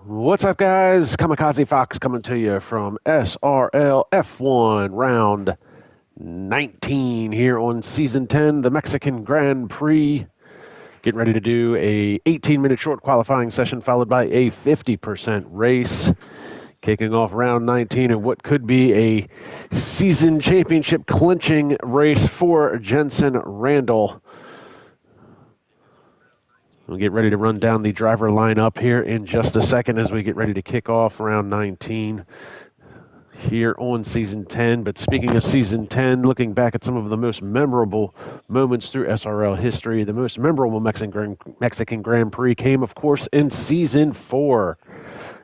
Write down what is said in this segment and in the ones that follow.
What's up, guys? Kamikaze Fox coming to you from SRL F1 round 19 here on season 10, the Mexican Grand Prix. Getting ready to do a 18-minute short qualifying session followed by a 50% race. Kicking off round 19 in what could be a season championship clinching race for Jensen Randall. We'll get ready to run down the driver lineup here in just a second as we get ready to kick off round 19 here on season 10. But speaking of season 10, looking back at some of the most memorable moments through SRL history, the most memorable Mexican Grand Prix came, of course, in season 4.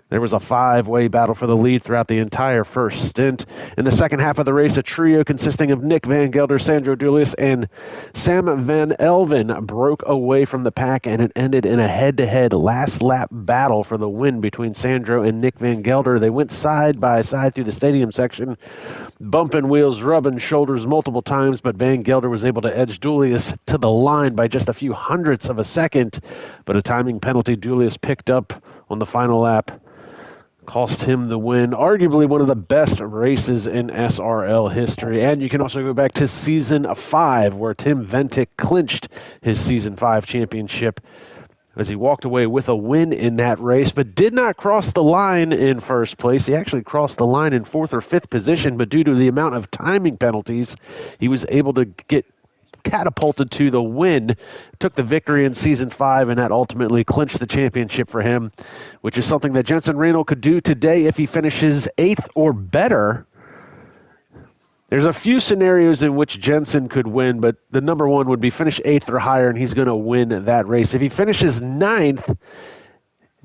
There was a 5-way battle for the lead throughout the entire first stint. In the second half of the race, a trio consisting of Nick Van Gelder, Sandro Dulius, and Sam Van Elven broke away from the pack, and it ended in a head-to-head last-lap battle for the win between Sandro and Nick Van Gelder. They went side by side through the stadium section, bumping wheels, rubbing shoulders multiple times, but Van Gelder was able to edge Dulius to the line by just a few hundredths of a second. But a timing penalty Dulius picked up on the final lap cost him the win. Arguably one of the best races in SRL history. And you can also go back to Season 5, where Tim Ventic clinched his Season 5 championship as he walked away with a win in that race, but did not cross the line in first place. He actually crossed the line in 4th or 5th position, but due to the amount of timing penalties, he was able to get catapulted to the win, took the victory in Season 5, and that ultimately clinched the championship for him, which is something that Jensen Randall could do today if he finishes 8th or better. There's a few scenarios in which Jensen could win, but the number one would be finish 8th or higher, and he's going to win that race. If he finishes 9th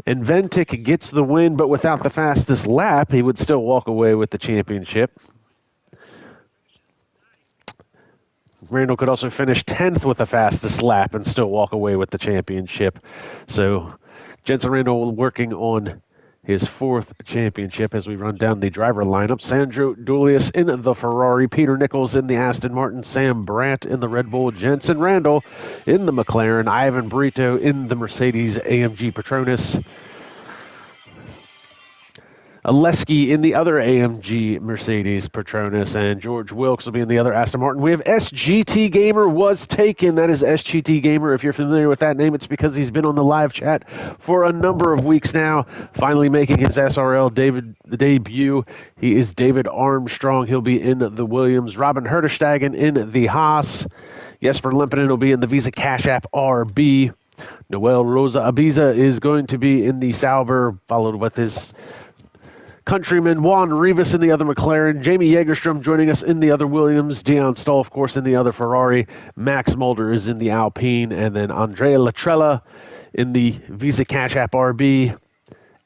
and Ventic gets the win, but without the fastest lap, he would still walk away with the championship. Randall could also finish 10th with the fastest lap and still walk away with the championship. So Jensen Randall working on his 4th championship as we run down the driver lineup. Sandro Dulius in the Ferrari, Peter Nichols in the Aston Martin, Sam Brandt in the Red Bull, Jensen Randall in the McLaren, Ivan Brito in the Mercedes AMG Petronas, Aleski in the other AMG Mercedes Petronas, and George Wilkes will be in the other Aston Martin. We have SGT Gamer was taken. That is SGT Gamer. If you're familiar with that name, it's because he's been on the live chat for a number of weeks now, finally making his SRL debut. He is David Armstrong. He'll be in the Williams. Robin Herterstagen in the Haas. Jesper Lempinen will be in the Visa Cash App RB. Noel Rosa Abiza is going to be in the Sauber, followed with his countryman Juan Rivas in the other McLaren, Jamie Jägerstrom joining us in the other Williams, Dion Stoll, of course, in the other Ferrari, Max Mulder is in the Alpine, and then Andrea Latrella in the Visa Cash App RB,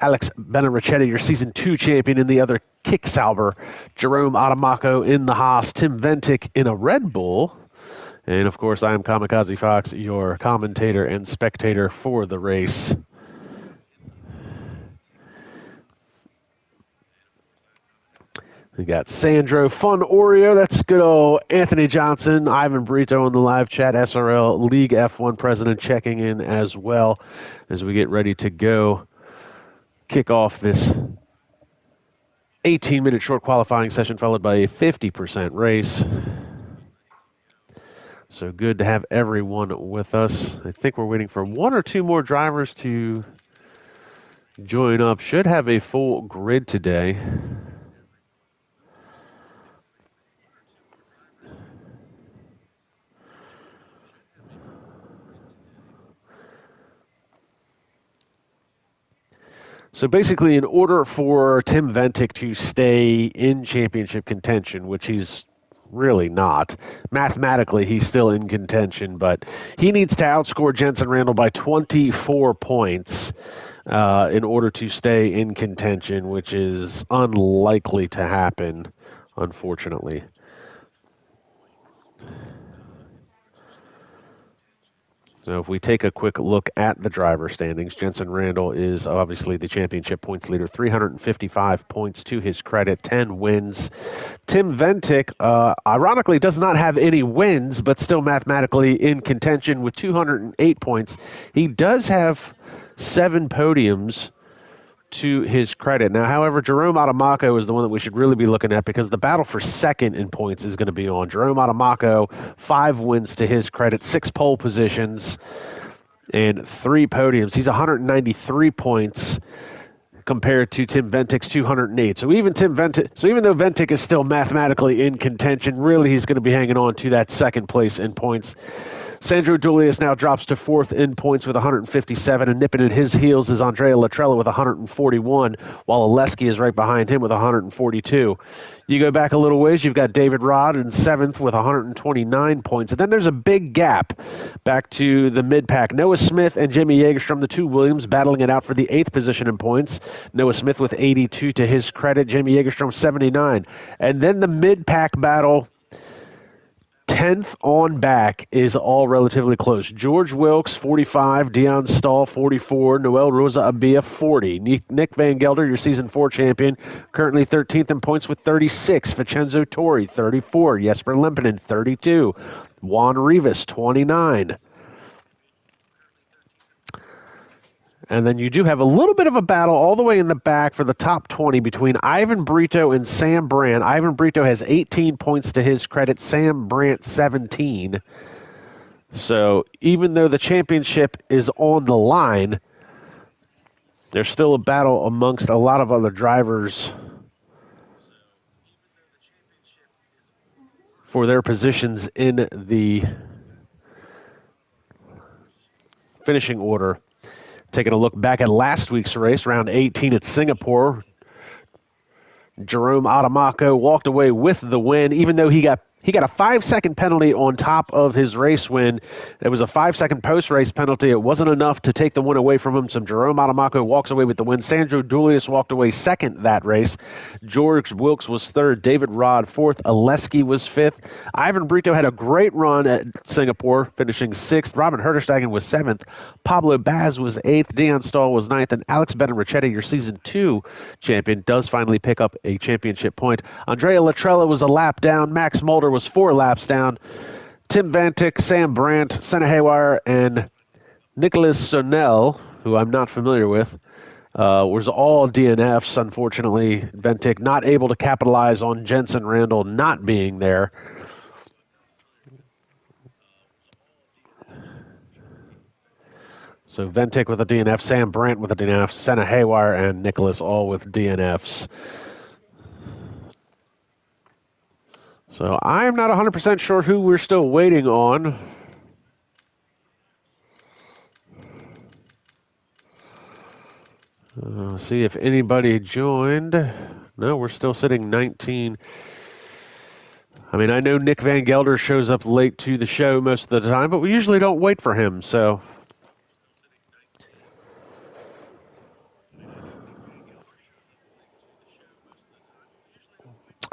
Alex Benarichetti, your Season 2 champion, in the other Kick Sauber, Jerome Adamaco in the Haas, Tim Ventic in a Red Bull, and of course, I am Kamikaze Fox, your commentator and spectator for the race. We got Sandro Fun Oreo. That's good old Anthony Johnson. Ivan Brito in the live chat. SRL League F1 president checking in as well as we get ready to go kick off this 18-minute short qualifying session followed by a 50% race. So good to have everyone with us. I think we're waiting for 1 or 2 more drivers to join up. Should have a full grid today. So basically, in order for Tim Ventic to stay in championship contention, which he's really not, mathematically he's still in contention, but he needs to outscore Jensen Randall by 24 points in order to stay in contention, which is unlikely to happen, unfortunately. So if we take a quick look at the driver standings, Jensen Randall is obviously the championship points leader, 355 points to his credit, 10 wins. Tim Ventic, ironically, does not have any wins, but still mathematically in contention with 208 points. He does have 7 podiums, to his credit. Now, however, Jerome Adamaco is the one that we should really be looking at because the battle for second in points is going to be on. Jerome Adamaco, 5 wins to his credit, 6 pole positions, and 3 podiums. He's 193 points compared to Tim Ventic's 208. So even though Ventic is still mathematically in contention, really he's going to be hanging on to that second place in points. Sandro Dulius now drops to 4th in points with 157, and nipping at his heels is Andrea Latrella with 141, while Oleski is right behind him with 142. You go back a little ways, you've got David Rod in 7th with 129 points, and then there's a big gap back to the mid-pack. Noah Smith and Jimmy Jägerstrom, the 2 Williams, battling it out for the 8th position in points. Noah Smith with 82 to his credit, Jimmy Jägerstrom 79. And then the mid-pack battle, 10th on back, is all relatively close. George Wilkes, 45. Dion Stahl, 44. Noel Rosa Abia, 40. Nick Van Gelder, your Season 4 champion, currently 13th in points with 36. Vincenzo Torri, 34. Jesper Lempinen, 32. Juan Rivas, 29. And then you do have a little bit of a battle all the way in the back for the top 20 between Ivan Brito and Sam Brandt. Ivan Brito has 18 points to his credit, Sam Brandt 17. So even though the championship is on the line, there's still a battle amongst a lot of other drivers for their positions in the finishing order. Taking a look back at last week's race, round 18 at Singapore, Jerome Adamaco walked away with the win, even though he got a 5-second penalty on top of his race win. It was a 5-second post-race penalty. It wasn't enough to take the win away from him, so Jerome Adamaco walks away with the win. Sandro Dulius walked away second that race. George Wilkes was third. David Rod fourth. Oleski was fifth. Ivan Brito had a great run at Singapore, finishing sixth. Robin Herterstegen was seventh. Pablo Baz was eighth. Dion Stahl was ninth. And Alex Benarichetti, your Season 2 champion, does finally pick up a championship point. Andrea Latrella was a lap down. Max Mulder was 4 laps down. Tim Vantic, Sam Brandt, Senna Haywire, and Nicholas Sonell, who I'm not familiar with, was all DNFs. Unfortunately, Vantic not able to capitalize on Jensen Randall not being there. So Ventic with a DNF, Sam Brandt with a DNF, Senna Haywire, and Nicholas all with DNFs. So I'm not 100% sure who we're still waiting on. See if anybody joined. No, we're still sitting 19. I mean, I know Nick Van Gelder shows up late to the show most of the time, but we usually don't wait for him, so.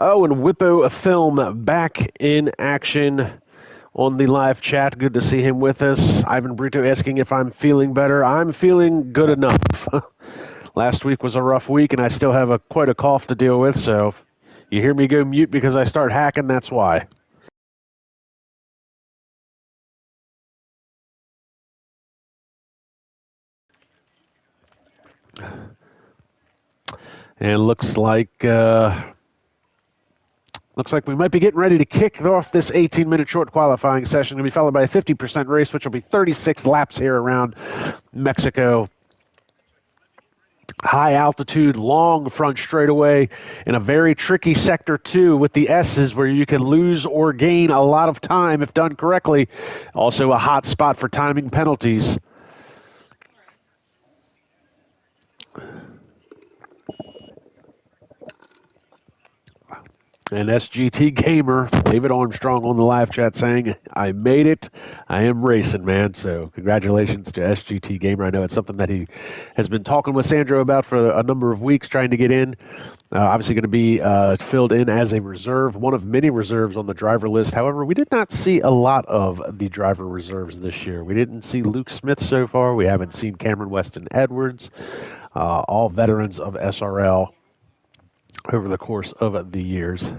Oh, and Whippo Film back in action on the live chat. Good to see him with us. Ivan Brito asking if I'm feeling better. I'm feeling good enough. Last week was a rough week, and I still have quite a cough to deal with, so if you hear me go mute because I start hacking, that's why. And looks like we might be getting ready to kick off this 18-minute short qualifying session. It'll be followed by a 50% race, which will be 36 laps here around Mexico. High altitude, long front straightaway, in a very tricky sector two with the S's where you can lose or gain a lot of time if done correctly. Also a hot spot for timing penalties. And SGT Gamer, David Armstrong on the live chat saying, I made it. I am racing, man. So congratulations to SGT Gamer. I know it's something that he has been talking with Sandro about for a number of weeks, trying to get in. Obviously going to be filled in as a reserve, one of many reserves on the driver list. However, we did not see a lot of the driver reserves this year. We didn't see Luke Smith so far. We haven't seen Cameron Weston Edwards, all veterans of SRL over the course of the years.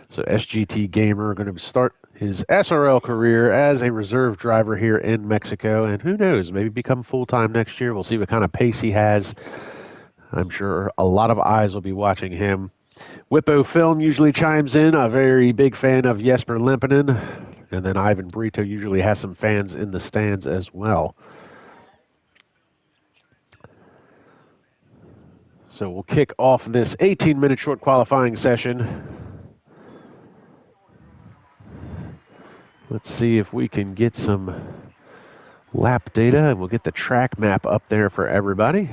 So SGT Gamer going to start his SRL career as a reserve driver here in Mexico, and who knows, maybe become full-time next year. We'll see what kind of pace he has. I'm sure a lot of eyes will be watching him. Whippo Film usually chimes in, a very big fan of Jesper Lempinen. And then Ivan Brito usually has some fans in the stands as well. So we'll kick off this 18-minute short qualifying session. Let's see if we can get some lap data, and we'll get the track map up there for everybody.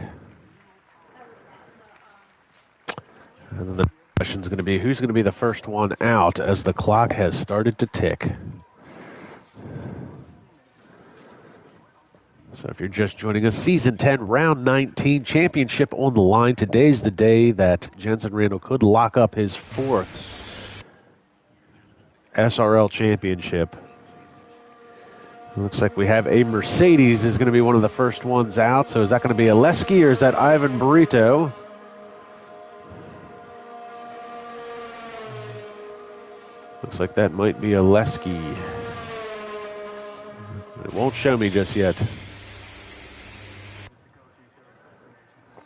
And then the question is going to be, who's going to be the first one out as the clock has started to tick. So if you're just joining us, Season 10, Round 19, championship on the line. Today's the day that Jensen Randall could lock up his 4th SRL championship. Looks like we have a Mercedes is going to be one of the first ones out. So is that going to be Oleski or is that Ivan Brito? Looks like that might be Oleski. It won't show me just yet.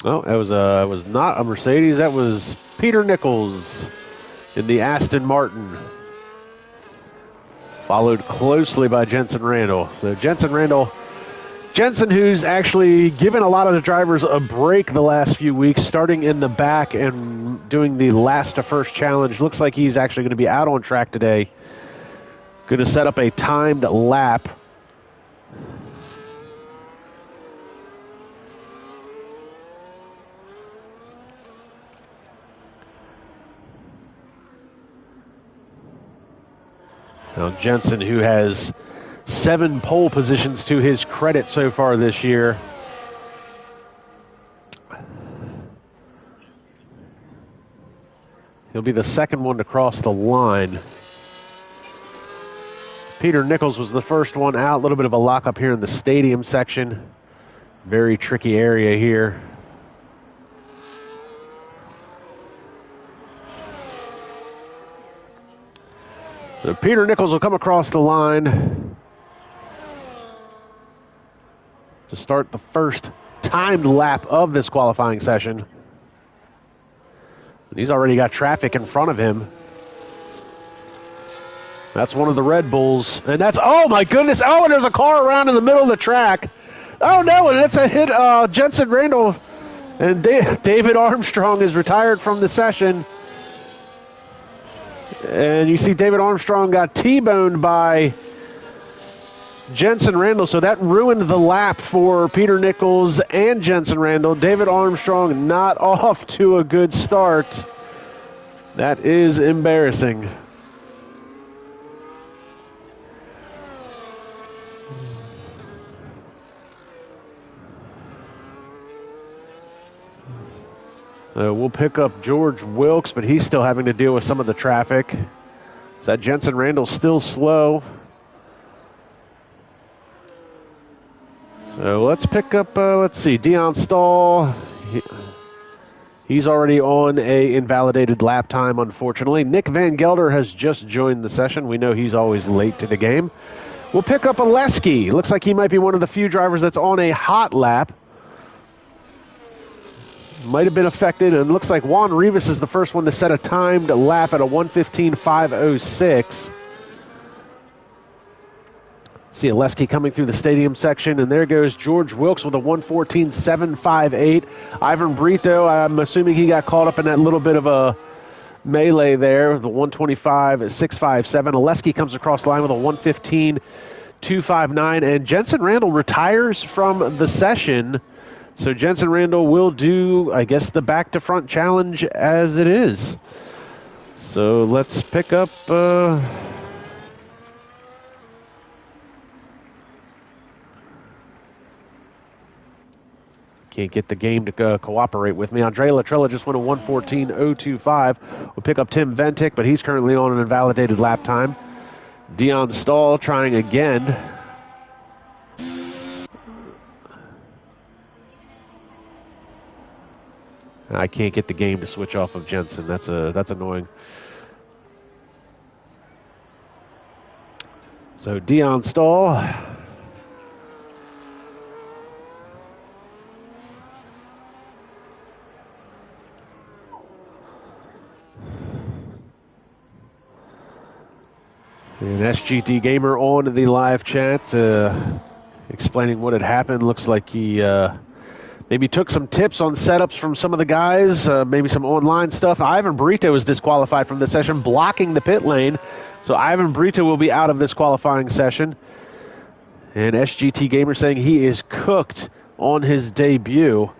Oh, that was not a Mercedes. That was Peter Nichols in the Aston Martin. Followed closely by Jensen Randall. So Jensen, who's actually given a lot of the drivers a break the last few weeks, starting in the back and doing the last to first challenge. Looks like he's actually going to be out on track today. Going to set up a timed lap. Now Jensen, who has 7 pole positions to his credit so far this year. He'll be the second one to cross the line. Peter Nichols was the first one out. A little bit of a lockup here in the stadium section. Very tricky area here. So Peter Nichols will come across the line to start the first timed lap of this qualifying session. And he's already got traffic in front of him. That's one of the Red Bulls. And that's, oh my goodness, oh, and there's a car around in the middle of the track. Oh no, and it's a hit. Jensen Randall and David Armstrong is retired from the session. And you see David Armstrong got T-boned by Jensen Randall, so that ruined the lap for Peter Nichols and Jensen Randall. David Armstrong not off to a good start. That is embarrassing. We'll pick up George Wilkes, but he's still having to deal with some of the traffic. Is that Jensen Randall still slow? So let's pick up, let's see, Dion Stahl. He's already on a invalidated lap time, unfortunately. Nick Van Gelder has just joined the session. We know he's always late to the game. We'll pick up Oleski. Looks like he might be one of the few drivers that's on a hot lap. Might have been affected, and looks like Juan Rivas is the first one to set a timed lap at a 1:15.506. See Oleski coming through the stadium section, and there goes George Wilkes with a 1:14.758. Ivan Brito, I'm assuming he got caught up in that little bit of a melee there, the 1:25.657. Oleski comes across the line with a 1:15.259, and Jensen Randall retires from the session. So Jensen Randall will do, I guess, the back-to-front challenge as it is. So let's pick up... Can't get the game to cooperate with me. Andrea Latrella just went a 1:14.025. We'll pick up Tim Ventic, but he's currently on an invalidated lap time. Dion Stahl trying again. I can't get the game to switch off of Jensen. That's annoying. So Dion Stahl. And SGT Gamer on the live chat explaining what had happened. Looks like he maybe took some tips on setups from some of the guys, maybe some online stuff. Ivan Brito was disqualified from the session, blocking the pit lane. So Ivan Brito will be out of this qualifying session. And SGT Gamer saying he is cooked on his debut.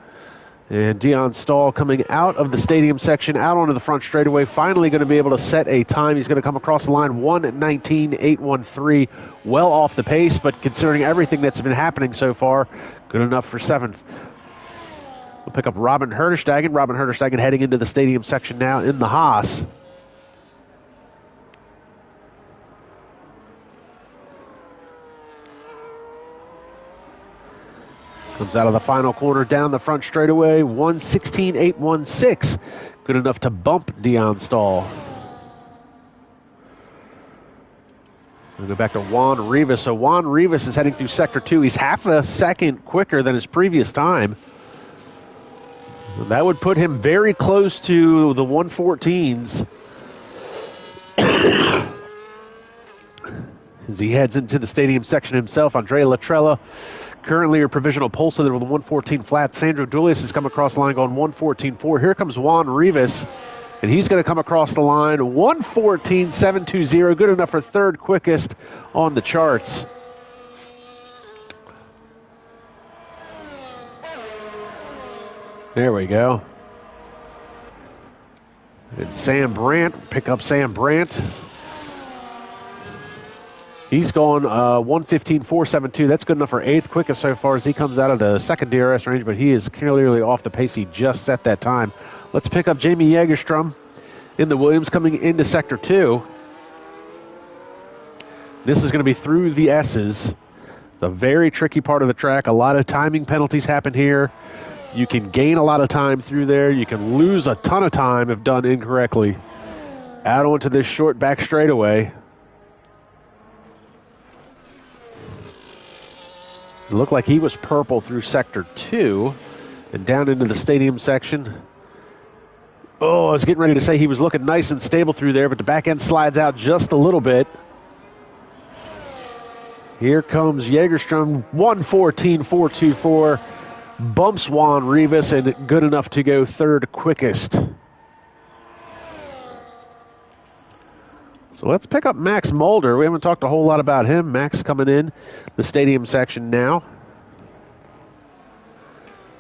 And Dion Stahl coming out of the stadium section, out onto the front straightaway, finally going to be able to set a time. He's going to come across the line 1:19.813, well off the pace, but considering everything that's been happening so far, good enough for 7th. We'll pick up Robin Herderstegen. Robin Herderstegen heading into the stadium section now in the Haas. Comes out of the final corner down the front straightaway, 1:16.816. Good enough to bump Dion Stahl. We'll go back to Juan Rivas. So Juan Rivas is heading through Sector 2. He's half a second quicker than his previous time. That would put him very close to the 114s. As he heads into the stadium section himself, Andrea Latrella, currently your provisional pole sitter with a 114 flat. Sandro Julius has come across the line going 114.4. Here comes Juan Rivas, and he's going to come across the line 114.720. Good enough for third quickest on the charts. There we go. And Sam Brandt, pick up Sam Brandt. He's going 115.472. That's good enough for 8th quickest so far as he comes out of the second DRS range, but he is clearly off the pace. He just set that time. Let's pick up Jamie Jägerstrom in the Williams coming into Sector 2. This is going to be through the S's. It's a very tricky part of the track. A lot of timing penalties happen here. You can gain a lot of time through there. You can lose a ton of time if done incorrectly. Out onto this short back straightaway. It looked like he was purple through Sector 2 and down into the stadium section. Oh, I was getting ready to say he was looking nice and stable through there, but the back end slides out just a little bit. Here comes Jägerstrom, 114.424. Bumps Juan Rivas and good enough to go third quickest. So let's pick up Max Mulder. We haven't talked a whole lot about him. Max coming in the stadium section now.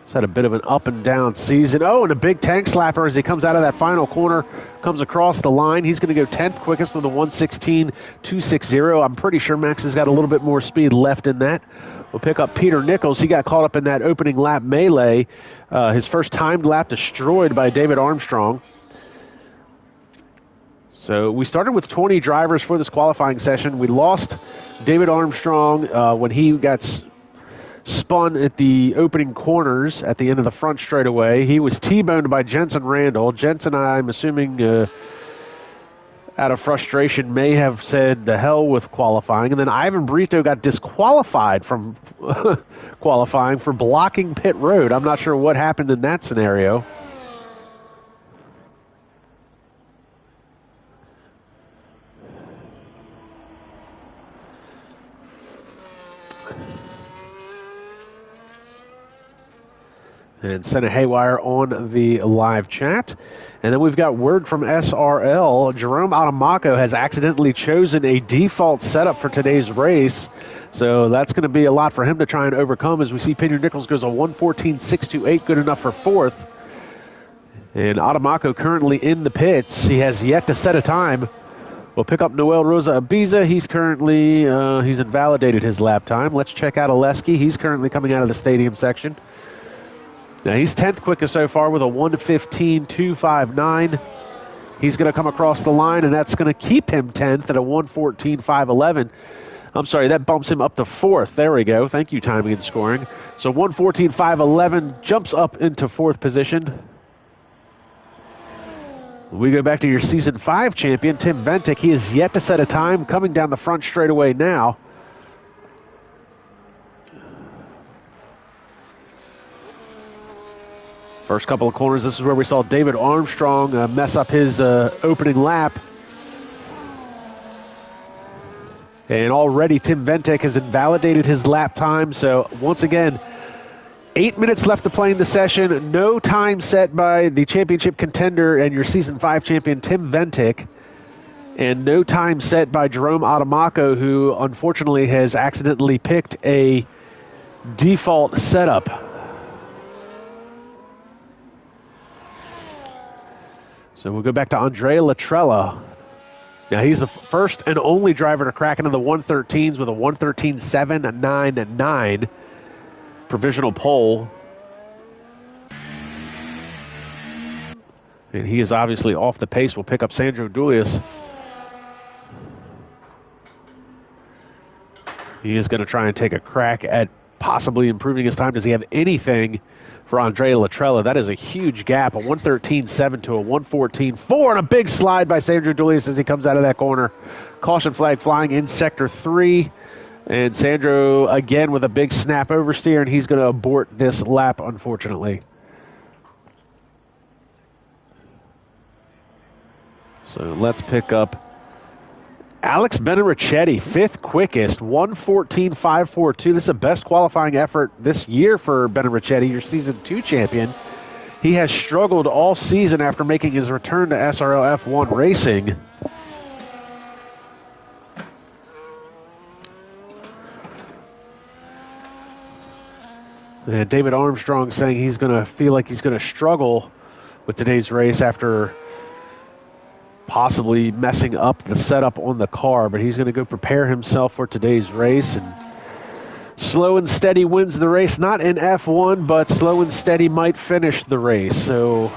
He's had a bit of an up and down season. Oh, and a big tank slapper as he comes out of that final corner, comes across the line. He's going to go 10th quickest with a 116.260. I'm pretty sure Max has got a little bit more speed left in that. We'll pick up Peter Nichols. He got caught up in that opening lap melee. His first timed lap destroyed by David Armstrong. So we started with 20 drivers for this qualifying session. We lost David Armstrong when he got spun at the opening corners at the end of the front straightaway. He was T-boned by Jensen Randall. Jensen, I'm assuming, out of frustration, may have said the hell with qualifying. And then Ivan Brito got disqualified from qualifying for blocking pit road. I'm not sure what happened in that scenario. And Senna Haywire on the live chat. And then we've got word from SRL. Jerome Adamaco has accidentally chosen a default setup for today's race. So that's going to be a lot for him to try and overcome as we see Peter Nichols goes a 114.628, good enough for 4th. And Adamaco currently in the pits. He has yet to set a time. We'll pick up Noel Rosa Ibiza. He's currently, he's invalidated his lap time. Let's check out Oleski. He's currently coming out of the stadium section. Now, he's 10th quickest so far with a 115.259. He's going to come across the line, and that's going to keep him 10th at a 114.511. I'm sorry, that bumps him up to 4th. There we go. Thank you, timing and scoring. So 114.511 jumps up into 4th position. We go back to your Season 5 champion, Tim Ventic. He is yet to set a time, coming down the front straightaway now. First couple of corners, this is where we saw David Armstrong mess up his opening lap. And already Tim Ventek has invalidated his lap time. So once again, 8 minutes left to play in the session. No time set by the championship contender and your Season 5 champion, Tim Ventek. And no time set by Jerome Adamako, who unfortunately has accidentally picked a default setup. So we'll go back to Andrea Latrella. Now, he's the first and only driver to crack into the 113s with a 113.799 provisional pole. And he is obviously off the pace. We'll pick up Sandro Dulius. He is going to try and take a crack at possibly improving his time. Does he have anything for Andrea Latrella? That is a huge gap, a 113.7 to a 114.4, and a big slide by Sandro Dulius as he comes out of that corner. Caution flag flying in Sector 3, and Sandro again with a big snap oversteer, and he's going to abort this lap, unfortunately. So let's pick up Alex Benarichetti, fifth quickest, 114.542. This is the best qualifying effort this year for Benarichetti, your Season 2 champion. He has struggled all season after making his return to SRL F1 racing. And David Armstrong saying he's going to feel like he's going to struggle with today's race after possibly messing up the setup on the car, but he's going to go prepare himself for today's race. And slow and steady wins the race, not in F1, but slow and steady might finish the race. So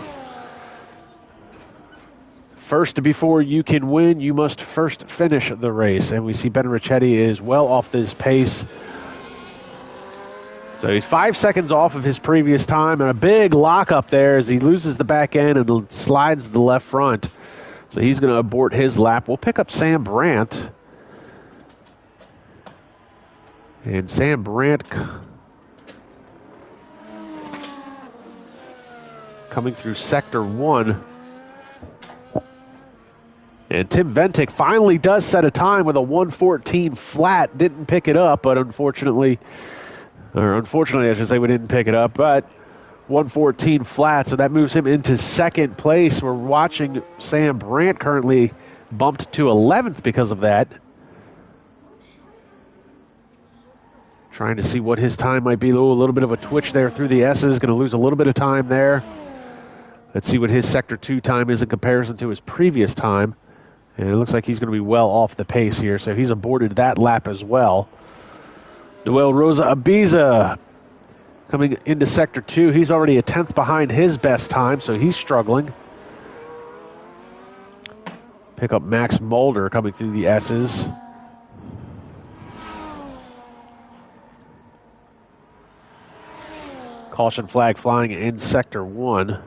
first, before you can win, you must first finish the race. And we see Benarichetti is well off this pace. So he's 5 seconds off of his previous time, and a big lockup there as he loses the back end and slides the left front. So he's going to abort his lap. We'll pick up Sam Brandt. And Sam Brandt coming through Sector 1. And Tim Ventek finally does set a time with a 114 flat. Didn't pick it up, but unfortunately I should say we didn't pick it up, but 114 flat, so that moves him into second place. We're watching Sam Brandt currently bumped to 11th because of that. Trying to see what his time might be. A little bit of a twitch there through the S's. Going to lose a little bit of time there. Let's see what his Sector 2 time is in comparison to his previous time. And it looks like he's going to be well off the pace here, so he's aborted that lap as well. Noel Rosa Ibiza coming into Sector 2. He's already a 10th behind his best time, so he's struggling. Pick up Max Mulder coming through the S's. Caution flag flying in Sector 1.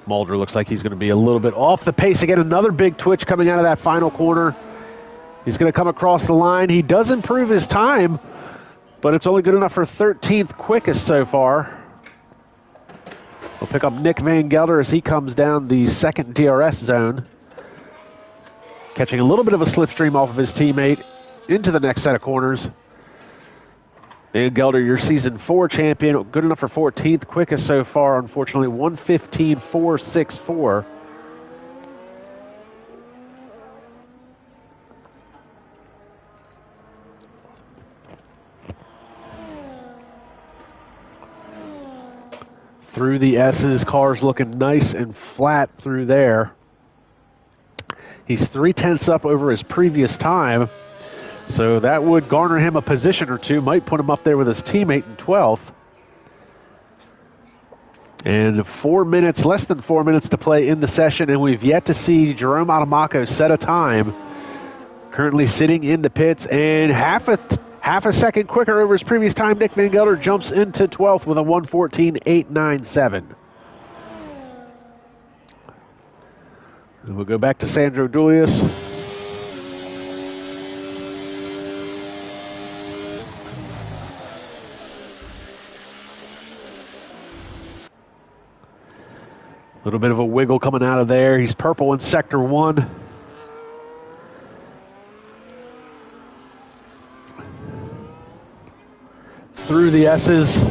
Mulder looks like he's going to be a little bit off the pace again. Another big twitch coming out of that final corner. He's going to come across the line. He does improve his time, but it's only good enough for 13th quickest so far. We'll pick up Nick Van Gelder as he comes down the second DRS zone. Catching a little bit of a slipstream off of his teammate into the next set of corners. Van Gelder, your Season 4 champion, good enough for 14th quickest so far, unfortunately, 1:15.464. Through the S's, cars looking nice and flat through there. He's 0.3 up over his previous time. So that would garner him a position or two, might put him up there with his teammate in 12th. And 4 minutes, less than 4 minutes to play in the session, and we've yet to see Jerome Adamako set a time. Currently sitting in the pits, and half a second quicker over his previous time. Nick Van Gelder jumps into 12th with a 1:14.897. And we'll go back to Sandro Dulius. A little bit of a wiggle coming out of there. He's purple in sector 1. Through the S's.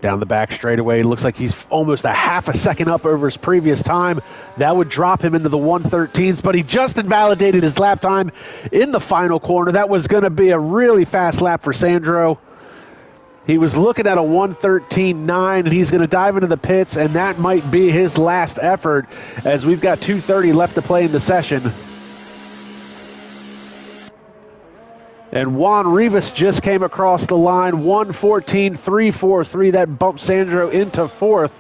Down the back straightaway. Looks like he's almost a half a second up over his previous time. That would drop him into the 113s, but he just invalidated his lap time in the final corner. That was going to be a really fast lap for Sandro. He was looking at a 113.9, and he's going to dive into the pits, and that might be his last effort as we've got 2:30 left to play in the session. And Juan Rivas just came across the line, 114.343. That bumped Sandro into 4th.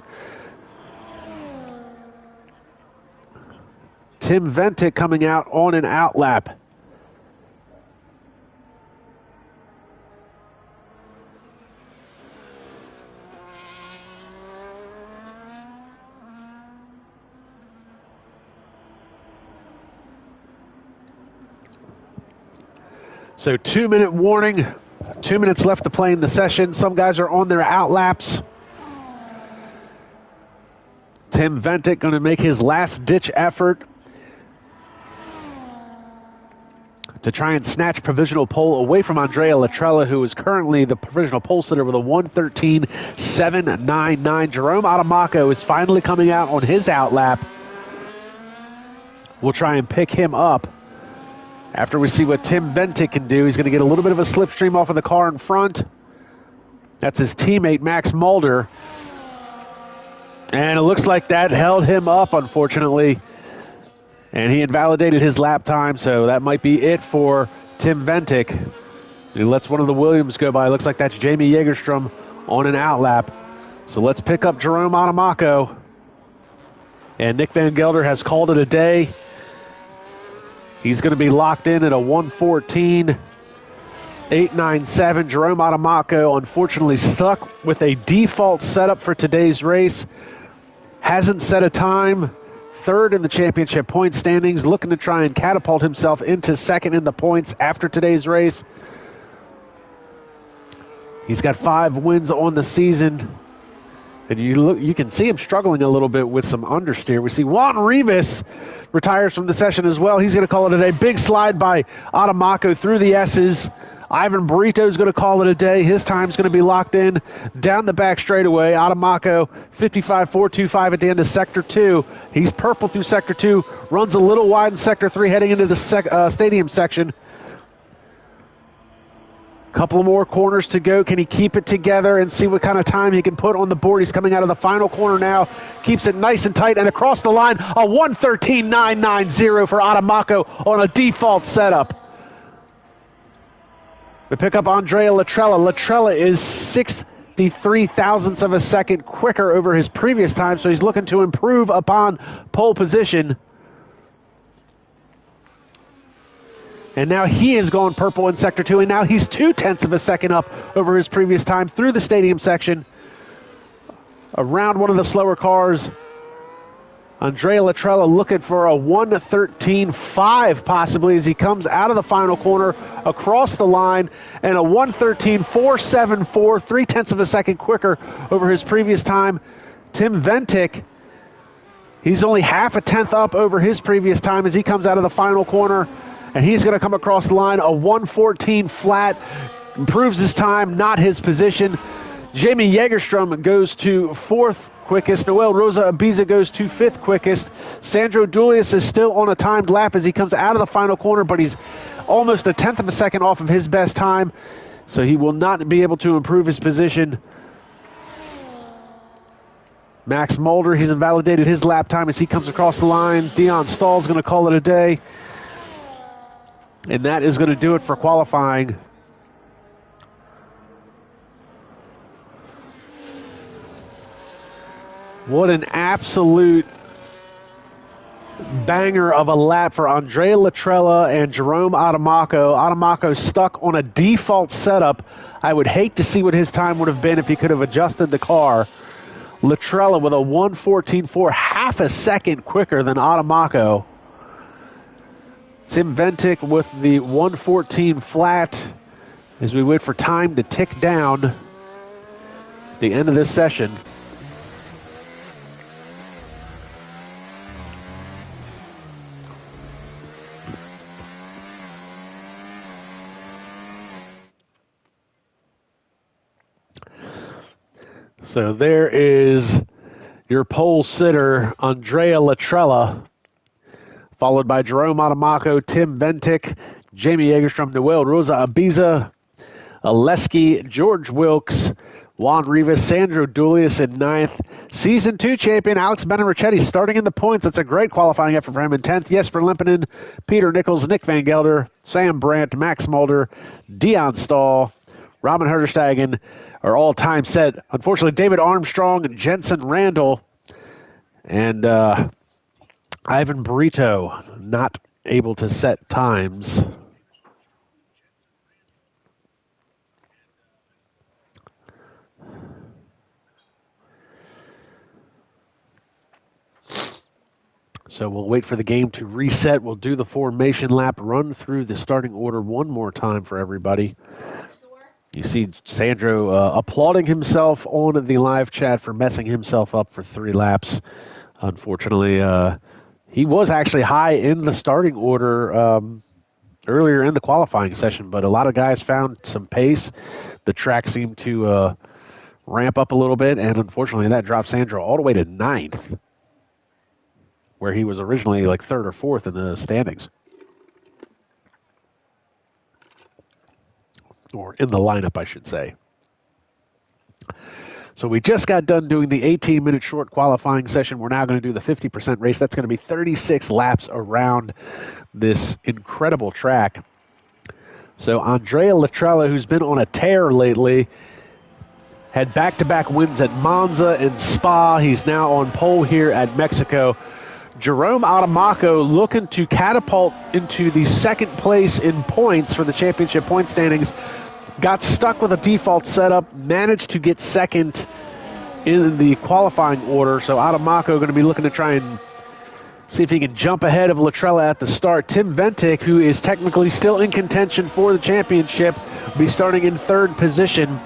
Tim Ventic coming out on an out lap. So 2-minute warning, 2 minutes left to play in the session. Some guys are on their out laps. Tim Ventic going to make his last ditch effort to try and snatch provisional pole away from Andrea Latrella, who is currently the provisional pole sitter with a 113.799. Jerome Adamaco is finally coming out on his out lap. We'll try and pick him up after we see what Tim Ventic can do. He's going to get a little bit of a slipstream off of the car in front. That's his teammate, Max Mulder. And it looks like that held him up, unfortunately. And he invalidated his lap time, so that might be it for Tim Ventic. He lets one of the Williams go by. Looks like that's Jamie Jägerstrom on an out lap. So let's pick up Jerome Adamaco. And Nick Van Gelder has called it a day. He's going to be locked in at a 114.897. Jerome Adamaco unfortunately stuck with a default setup for today's race. Hasn't set a time. 3rd in the championship point standings, looking to try and catapult himself into 2nd in the points after today's race. He's got 5 wins on the season. And you can see him struggling a little bit with some understeer. We see Juan Rivas retires from the session as well. He's going to call it a day. Big slide by Adamaco through the S's. Ivan Burrito is going to call it a day. His time's going to be locked in down the back straightaway. Adamaco, 55.425 at the end of Sector 2. He's purple through Sector 2, runs a little wide in Sector 3 heading into the stadium section. Couple more corners to go. Can he keep it together and see what kind of time he can put on the board? He's coming out of the final corner now. Keeps it nice and tight and across the line. A 113.990 for Adamaco on a default setup. We pick up Andrea Latrella. Latrella is 63 thousandths of a second quicker over his previous time, so he's looking to improve upon pole position. And now he is going purple in Sector 2, and now he's 0.2 of a second up over his previous time through the stadium section. Around one of the slower cars, Andrea Latrella looking for a 113.5 possibly as he comes out of the final corner across the line, and a 113.474, 0.3 of a second quicker over his previous time. Tim Ventic, he's only 0.5 tenth up over his previous time as he comes out of the final corner. And he's going to come across the line, a 114 flat, improves his time, not his position. Jamie Jägerstrom goes to 4th quickest. Noel Rosa Ibiza goes to 5th quickest. Sandro Dulius is still on a timed lap as he comes out of the final corner, but he's almost 0.1 of a second off of his best time, so he will not be able to improve his position. Max Mulder, he's invalidated his lap time as he comes across the line. Dion Stahl's going to call it a day. And that is going to do it for qualifying. What an absolute banger of a lap for Andrea Latrella and Jerome Adamaco. Adamaco stuck on a default setup. I would hate to see what his time would have been if he could have adjusted the car. Latrella with a 114.4, 0.5 a second quicker than Adamaco. Tim Ventic with the 114 flat as we wait for time to tick down at the end of this session. So there is your pole sitter, Andrea Latrella, followed by Jerome Adamaco, Tim Ventic, Jamie Egerstrom, Noel Rosa Ibiza, Oleski, George Wilkes, Juan Rivas, Sandro Dulius in 9th. Season 2 champion Alex Benarichetti starting in the points. That's a great qualifying effort for him in 10th. Jesper Limpinen, Peter Nichols, Nick Van Gelder, Sam Brandt, Max Mulder, Dion Stahl, Robin Herderstagen are all time set. Unfortunately, David Armstrong, Jensen Randall, and Ivan Brito not able to set times. So we'll wait for the game to reset. We'll do the formation lap, run through the starting order one more time for everybody. You see Sandro applauding himself on the live chat for messing himself up for 3 laps. Unfortunately, he was actually high in the starting order earlier in the qualifying session, but a lot of guys found some pace. The track seemed to ramp up a little bit, and unfortunately that dropped Sandro all the way to 9th, where he was originally like 3rd or 4th in the standings. Or in the lineup, I should say. So we just got done doing the 18-minute short qualifying session. We're now going to do the 50% race. That's going to be 36 laps around this incredible track. So Andrea Latrella, who's been on a tear lately, had back-to-back wins at Monza and Spa. He's now on pole here at Mexico. Jerome Adamaco looking to catapult into the 2nd place in points for the championship point standings. Got stuck with a default setup, managed to get 2nd in the qualifying order. So Adamaco going to be looking to try and see if he can jump ahead of Latrella at the start. Tim Ventic, who is technically still in contention for the championship, will be starting in 3rd position.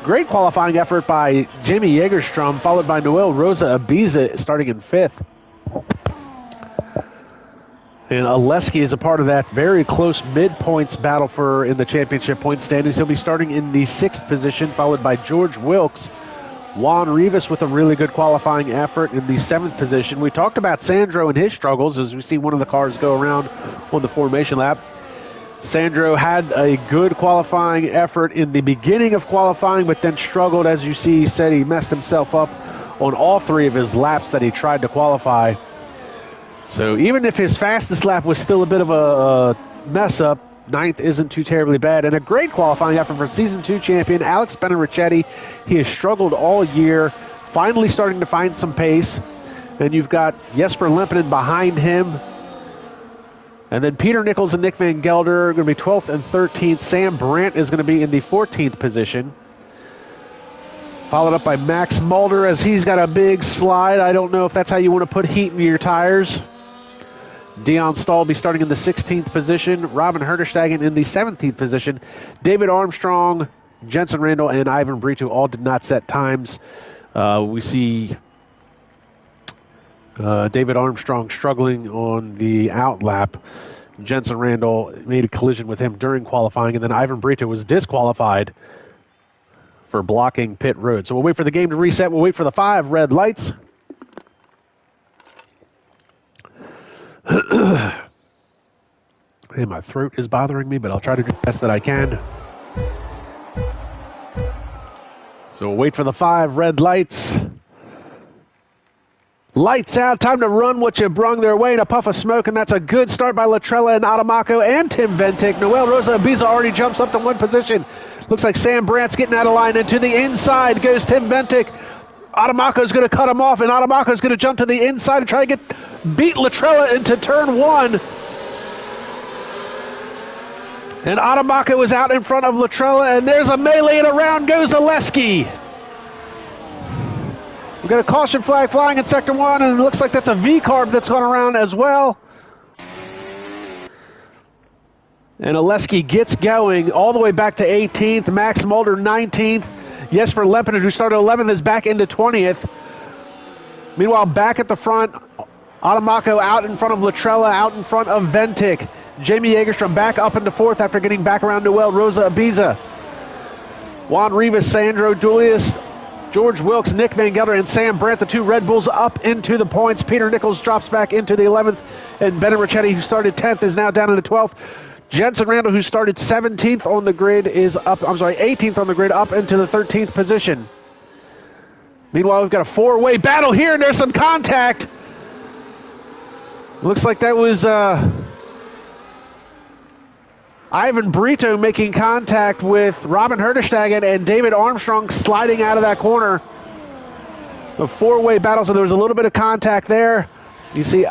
Great qualifying effort by Jamie Jägerstrom, followed by Noel Rosa Ibiza starting in 5th. And Oleski is a part of that very close mid-points battle for in the championship point standings. He'll be starting in the 6th position, followed by George Wilkes. Juan Rivas with a really good qualifying effort in the 7th position. We talked about Sandro and his struggles as we see one of the cars go around on the formation lap. Sandro had a good qualifying effort in the beginning of qualifying, but then struggled. As you see, he said he messed himself up on all 3 of his laps that he tried to qualify. So even if his fastest lap was still a bit of a mess up, 9th isn't too terribly bad. And a great qualifying effort for Season 2 champion Alex Benarichetti. He has struggled all year, finally starting to find some pace. And you've got Jesper Limpinen behind him. And then Peter Nichols and Nick Van Gelder are going to be 12th and 13th. Sam Brandt is going to be in the 14th position. Followed up by Max Mulder as he's got a big slide. I don't know if that's how you want to put heat into your tires. Dion Stahl will be starting in the 16th position. Robin Herderstagen in the 17th position. David Armstrong, Jensen Randall, and Ivan Brito all did not set times. We see David Armstrong struggling on the out lap. Jensen Randall made a collision with him during qualifying, and then Ivan Brito was disqualified for blocking pit road. So we'll wait for the game to reset. We'll wait for the 5 red lights. And my throat is bothering me, but I'll try to do the best that I can. So we'll wait for the 5 red lights. Lights out. Time to run what you brung their way in a puff of smoke, and that's a good start by Latrella and Adamaco and Tim Ventic. Noel Rosa Ibiza already jumps up to 1 position. Looks like Sam Brandt's getting out of line, and to the inside goes Tim Ventic. Adamaco's going to cut him off, and Adamaco's going to jump to the inside and try to beat Latrella into turn 1. And Adamaco is out in front of Latrella, and there's a melee, and around goes Oleski. We've got a caution flag flying in Sector 1, and it looks like that's a V-carb that's gone around as well. And Oleski gets going all the way back to 18th. Max Mulder 19th. Jesper Lepinen, who started 11th, is back into 20th. Meanwhile, back at the front, Adamako out in front of Latrella, out in front of Ventic. Jamie Jägerstrom back up into 4th after getting back around Noel Rosa Ibiza. Juan Rivas, Sandro Dulius, George Wilkes, Nick Van Gelder, and Sam Brandt, the 2 Red Bulls, up into the points. Peter Nichols drops back into the 11th, and Bennett Ricchetti, who started 10th, is now down into 12th. Jensen Randall, who started 17th on the grid, is up, 18th on the grid, up into the 13th position. Meanwhile, we've got a 4-way battle here, and there's some contact. Looks like that was Ivan Brito making contact with Robin Herdestegen and David Armstrong sliding out of that corner. A 4-way battle, so there was a little bit of contact there. You see,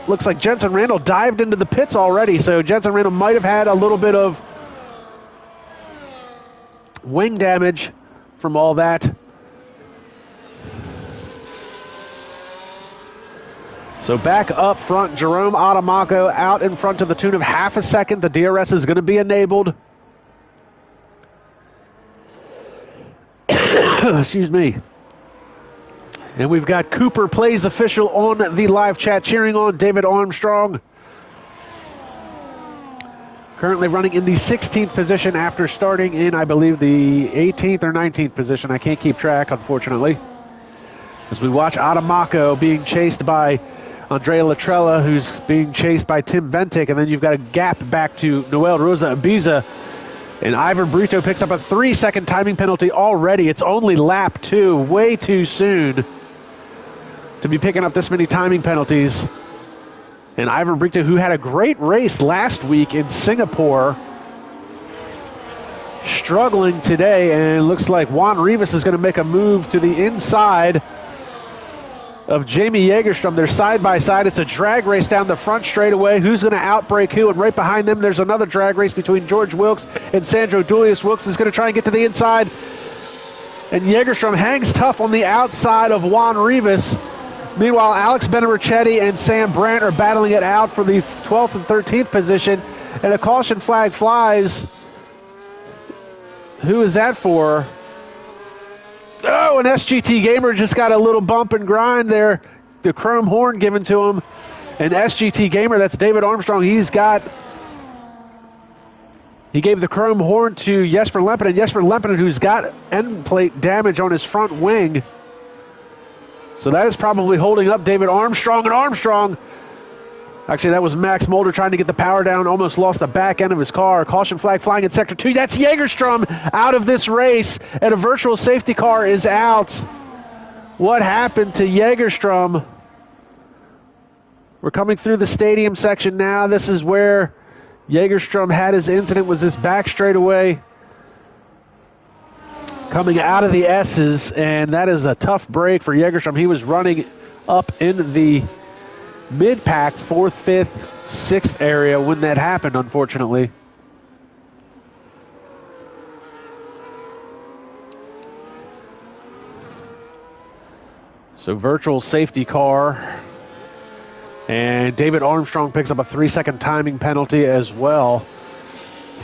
looks like Jensen Randall dived into the pits already, so Jensen Randall might have had a little bit of wing damage from all that. So back up front, Jerome Adamako out in front to the tune of half a second. The DRS is going to be enabled. Excuse me. And we've got Cooper Plays official on the live chat cheering on David Armstrong. Currently running in the 16th position after starting in, I believe, the 18th or 19th position. I can't keep track, unfortunately. As we watch Adamako being chased by Andrea Latrella, who's being chased by Tim Ventic, and then you've got a gap back to Noel Rosa Ibiza. And Ivan Brito picks up a 3-second timing penalty already. It's only lap 2, way too soon to be picking up this many timing penalties. And Ivan Brito, who had a great race last week in Singapore, struggling today, and looks like Juan Rivas is going to make a move to the inside of Jamie Jägerstrom. They're side by side. It's a drag race down the front straightaway. Who's going to outbreak who? And right behind them, there's another drag race between George Wilkes and Sandro Dulius. Wilkes is going to try and get to the inside. And Jägerstrom hangs tough on the outside of Juan Rivas. Meanwhile, Alex Benarichetti and Sam Brandt are battling it out for the 12th and 13th position. And a caution flag flies. Who is that for? Oh, an SGT Gamer just got a little bump and grind there. The chrome horn given to him. And SGT Gamer, that's David Armstrong, he gave the chrome horn to Jesper Lepinen. Jesper Lepinen, who's got end plate damage on his front wing. So that is probably holding up David Armstrong. And Armstrong, actually that was Max Mulder trying to get the power down, almost lost the back end of his car. Caution flag flying in Sector 2. That's Jägerstrom out of this race, and a virtual safety car is out. What happened to Jägerstrom? We're coming through the stadium section now. This is where Jägerstrom had his incident, was this back straightaway coming out of the S's, and that is a tough break for Jägerstrom. He was running up in the mid-pack, 4th, 5th, 6th area when that happened, unfortunately. So virtual safety car. And David Armstrong picks up a 3-second timing penalty as well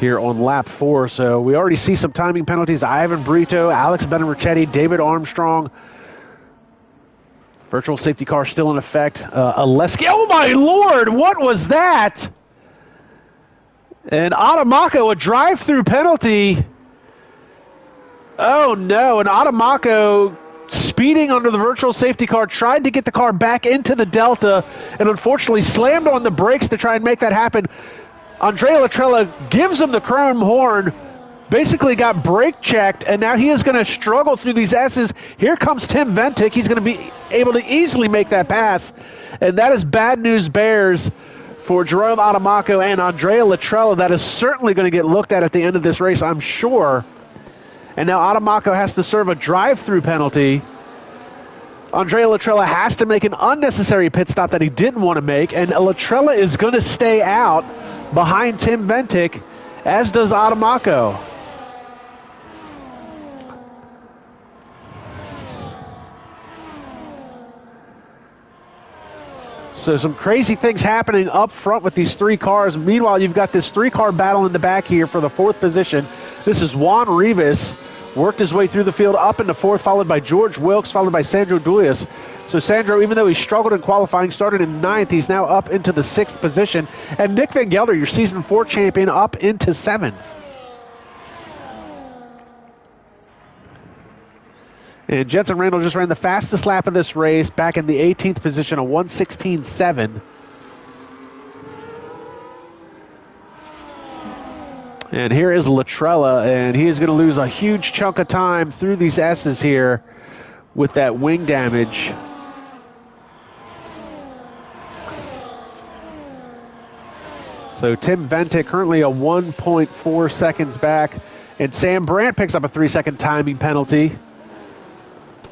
here on lap 4. So we already see some timing penalties. Ivan Brito, Alex Benarichetti, David Armstrong. Virtual safety car still in effect. Oleski. Oh my Lord, what was that? And Adamako, a drive-through penalty. Oh no, and Adamako speeding under the virtual safety car, tried to get the car back into the Delta, and unfortunately slammed on the brakes to try and make that happen. Andrea Latrella gives him the chrome horn, basically got brake checked, and now he is going to struggle through these S's. Here comes Tim Ventic. He's going to be able to easily make that pass, and that is bad news bears for Jerome Adamako and Andrea Latrella. That is certainly going to get looked at the end of this race, I'm sure. And now Adamako has to serve a drive-through penalty. Andrea Latrella has to make an unnecessary pit stop that he didn't want to make, and Latrella is going to stay out behind Tim Ventic, as does Adamako. So some crazy things happening up front with these 3 cars. Meanwhile, you've got this 3-car battle in the back here for the 4th position. This is Juan Rivas, worked his way through the field up into 4th, followed by George Wilkes, followed by Sandro Dulius. So Sandro, even though he struggled in qualifying, started in 9th, he's now up into the 6th position. And Nick Van Gelder, your Season 4 champion, up into 7th. And Jensen Randall just ran the fastest lap of this race, back in the 18th position, a 1:16.7. And here is Latrella, and he is going to lose a huge chunk of time through these S's here with that wing damage. So Tim Ventic currently a 1.4 seconds back, and Sam Brandt picks up a 3-second timing penalty,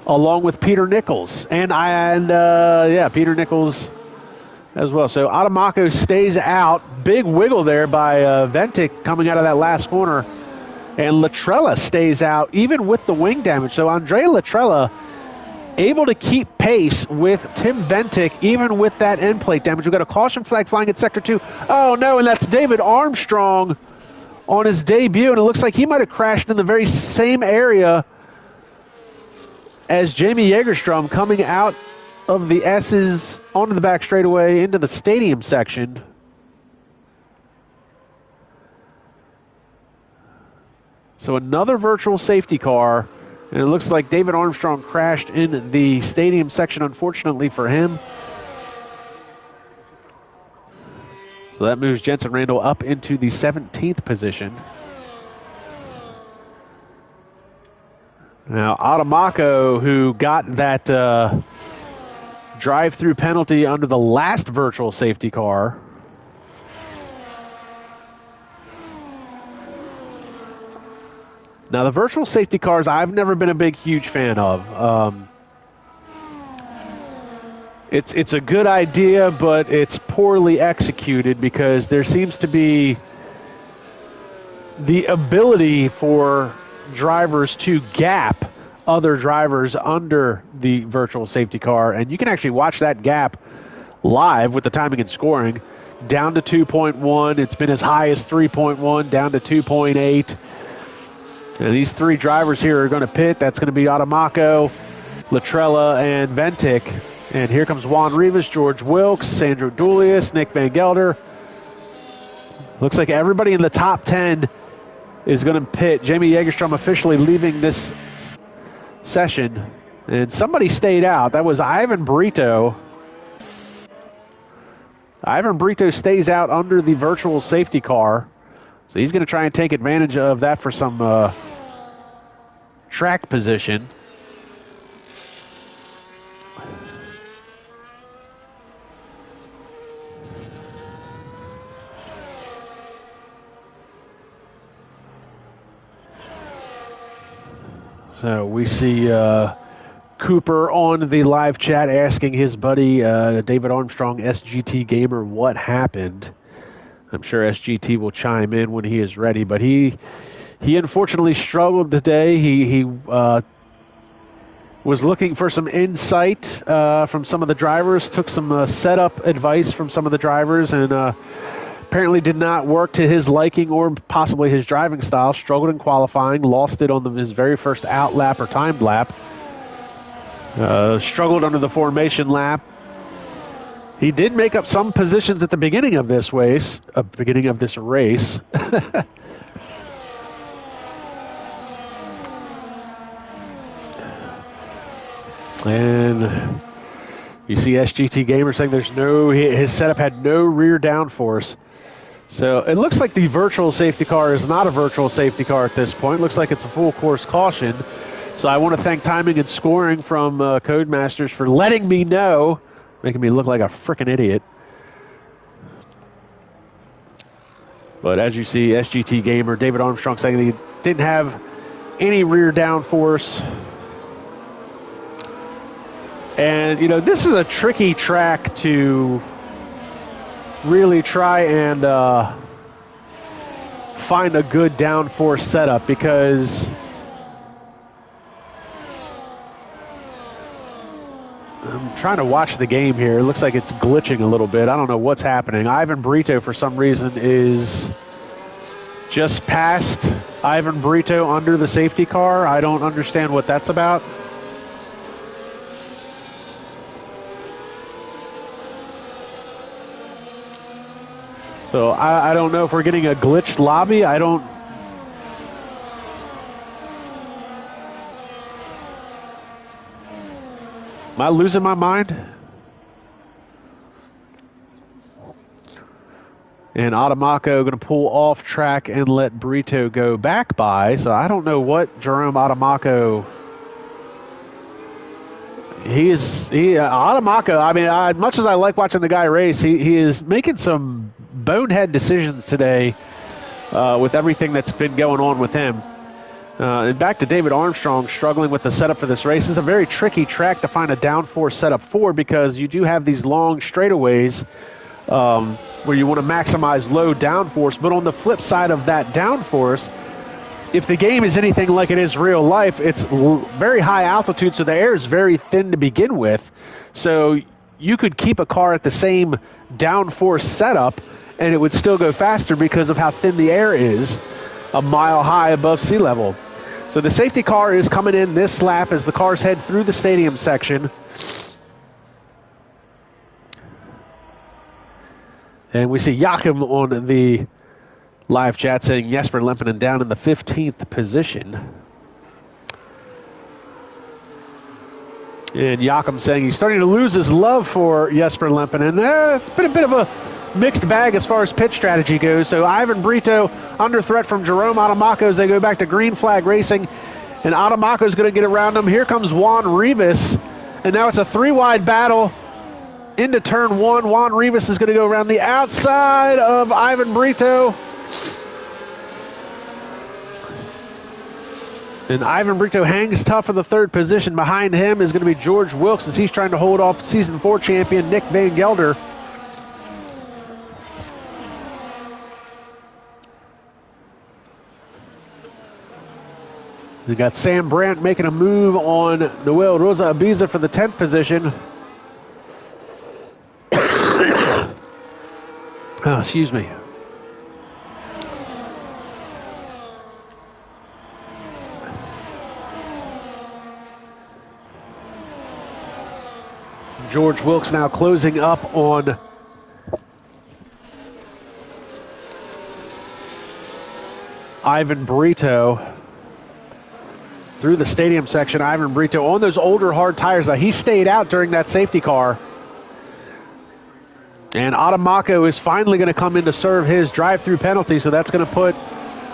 along with Peter Nichols, and Peter Nichols as well. So Adamaco stays out. Big wiggle there by Ventic coming out of that last corner, and Latrella stays out even with the wing damage. So Andrea Latrella able to keep pace with Tim Ventic even with that end plate damage. We've got a caution flag flying at Sector 2. Oh no, and that's David Armstrong on his debut, and it looks like he might have crashed in the very same area as Jamie Jägerstrom coming out of the S's onto the back straightaway into the stadium section. So another virtual safety car, and it looks like David Armstrong crashed in the stadium section, unfortunately for him. So that moves Jensen Randall up into the 17th position. Now, Adamaco, who got that drive-through penalty under the last virtual safety car. Now, the virtual safety cars, I've never been a huge fan of. It's a good idea, but it's poorly executed because there seems to be the ability for drivers to gap other drivers under the virtual safety car, and you can actually watch that gap live with the timing and scoring. Down to 2.1, it's been as high as 3.1, down to 2.8. And these 3 drivers here are going to pit. That's going to be Adamaco, Latrella, and Ventic. And here comes Juan Rivas, George Wilkes, Sandro Dulius, Nick Van Gelder. Looks like everybody in the top 10 is going to pit. Jamie Jägerstrom officially leaving this session. And somebody stayed out. That was Ivan Brito. Ivan Brito stays out under the virtual safety car. So he's going to try and take advantage of that for some track position. So we see Cooper on the live chat asking his buddy David Armstrong, SGT Gamer, what happened. I'm sure SGT will chime in when he is ready, but he unfortunately struggled today. He was looking for some insight from some of the drivers, took some setup advice from some of the drivers, and apparently did not work to his liking or possibly his driving style. Struggled in qualifying, lost it on his very first out lap or timed lap. Struggled under the formation lap. He did make up some positions at the beginning of this race. And you see SGT Gamer saying his setup had no rear downforce. So it looks like the virtual safety car is not a virtual safety car at this point. It looks like it's a full course caution. So I want to thank Timing and Scoring from Codemasters for letting me know, making me look like a freaking idiot. But as you see, SGT Gamer, David Armstrong saying that he didn't have any rear downforce. And, this is a tricky track to really try and find a good downforce setup because I'm trying to watch the game here. It looks like it's glitching a little bit. I don't know what's happening. Ivan Brito, for some reason, is just past Ivan Brito under the safety car. I don't understand what that's about. So I don't know if we're getting a glitched lobby. I don't... Am I losing my mind? And Adamaco going to pull off track and let Brito go back by. So I don't know what Jerome Adamaco... Adamaco, I mean, as much as I like watching the guy race, he is making some bonehead decisions today with everything that's been going on with him. And back to David Armstrong struggling with the setup for this race. It's a very tricky track to find a downforce setup for because you do have these long straightaways where you want to maximize low downforce. But on the flip side of that downforce, if the game is anything like it is real life, it's very high altitude, so the air is very thin to begin with. So you could keep a car at the same downforce setup, and it would still go faster because of how thin the air is, a mile high above sea level. So the safety car is coming in this lap as the cars head through the stadium section. And we see Joachim on the live chat saying Jesper Lempinen down in the 15th position. And Joachim saying he's starting to lose his love for Jesper Lempinen. It's been a bit of a mixed bag as far as pit strategy goes. So Ivan Brito under threat from Jerome Adamaco as they go back to green flag racing. And Adamaco's going to get around him. Here comes Juan Rivas. And now it's a three-wide battle into turn one. Juan Rivas is going to go around the outside of Ivan Brito. And Ivan Brito hangs tough in the third position. Behind him is going to be George Wilkes as he's trying to hold off Season 4 champion Nick Van Gelder. We got Sam Brandt making a move on Noel Rosa Ibiza for the 10th position. Oh, excuse me. George Wilkes now closing up on Ivan Brito through the stadium section. Ivan Brito on those older hard tires. Now, he stayed out during that safety car. And Adamaco is finally going to come in to serve his drive-through penalty, so that's going to put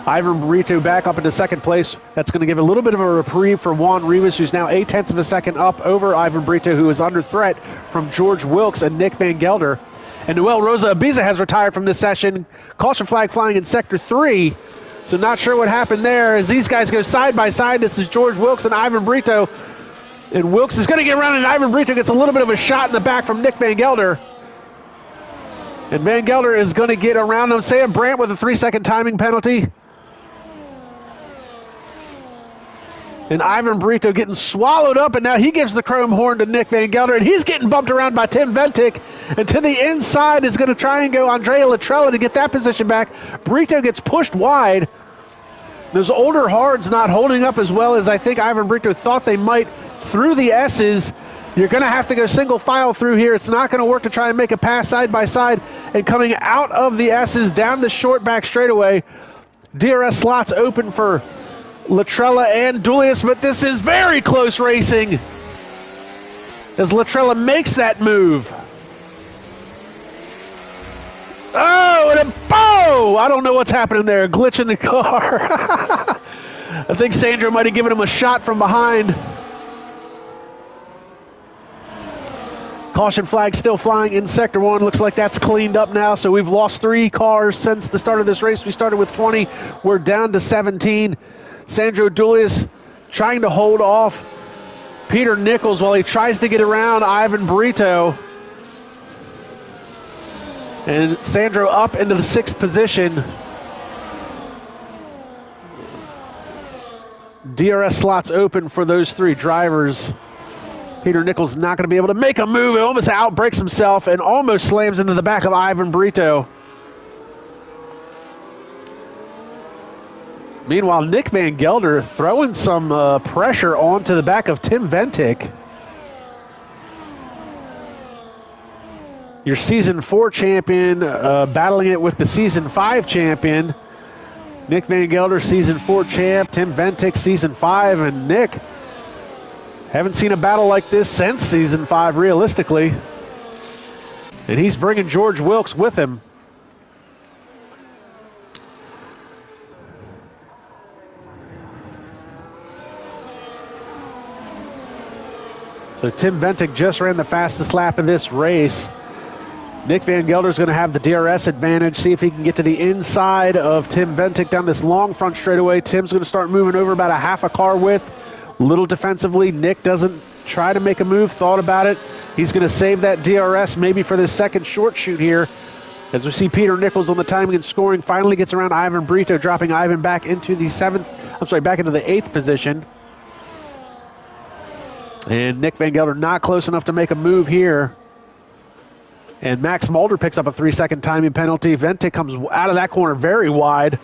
Ivan Brito back up into second place. That's going to give a little bit of a reprieve for Juan Rivas, who's now 0.8 of a second up over Ivan Brito, who is under threat from George Wilkes and Nick Van Gelder. And Noel Rosa Ibiza has retired from this session. Caution flag flying in Sector 3. So not sure what happened there as these guys go side by side. This is George Wilkes and Ivan Brito. And Wilkes is going to get around, and Ivan Brito gets a little bit of a shot in the back from Nick Van Gelder. And Van Gelder is going to get around him. Sam Brandt with a 3-second timing penalty. And Ivan Brito getting swallowed up, and now he gives the chrome horn to Nick Van Gelder, and he's getting bumped around by Tim Ventic. And to the inside is going to try and go Andrea Latrella to get that position back. Brito gets pushed wide. Those older hards not holding up as well as I think Ivan Brito thought they might through the S's. You're going to have to go single file through here. It's not going to work to try and make a pass side by side. And coming out of the S's down the short back straightaway, DRS slots open for Latrella and Dulius, but this is very close racing as Latrella makes that move. Oh, and a bow! I don't know what's happening there. A glitch in the car. I think Sandro might have given him a shot from behind. Caution flag still flying in Sector 1. Looks like that's cleaned up now. So we've lost 3 cars since the start of this race. We started with 20. We're down to 17. Sandro Dulius trying to hold off Peter Nichols while he tries to get around Ivan Brito. And Sandro up into the 6th position. DRS slots open for those 3 drivers. Peter Nichols not going to be able to make a move. He almost outbreaks himself and almost slams into the back of Ivan Brito. Meanwhile, Nick Van Gelder throwing some pressure onto the back of Tim Ventic. Your Season 4 champion battling it with the Season 5 champion. Nick Van Gelder, Season 4 champ. Tim Ventic, Season 5. And Nick, haven't seen a battle like this since Season 5, realistically. And he's bringing George Wilkes with him. So Tim Ventic just ran the fastest lap of this race. Nick Van Gelder is going to have the DRS advantage. See if he can get to the inside of Tim Ventic down this long front straightaway. Tim's going to start moving over about a half a car width. A little defensively. Nick doesn't try to make a move, thought about it. He's going to save that DRS maybe for this second short shoot here. As we see Peter Nichols on the timing and scoring, finally gets around Ivan Brito, dropping Ivan back into the back into the 8th position. And Nick Van Gelder not close enough to make a move here. And Max Mulder picks up a 3-second timing penalty. Ventic comes out of that corner very wide.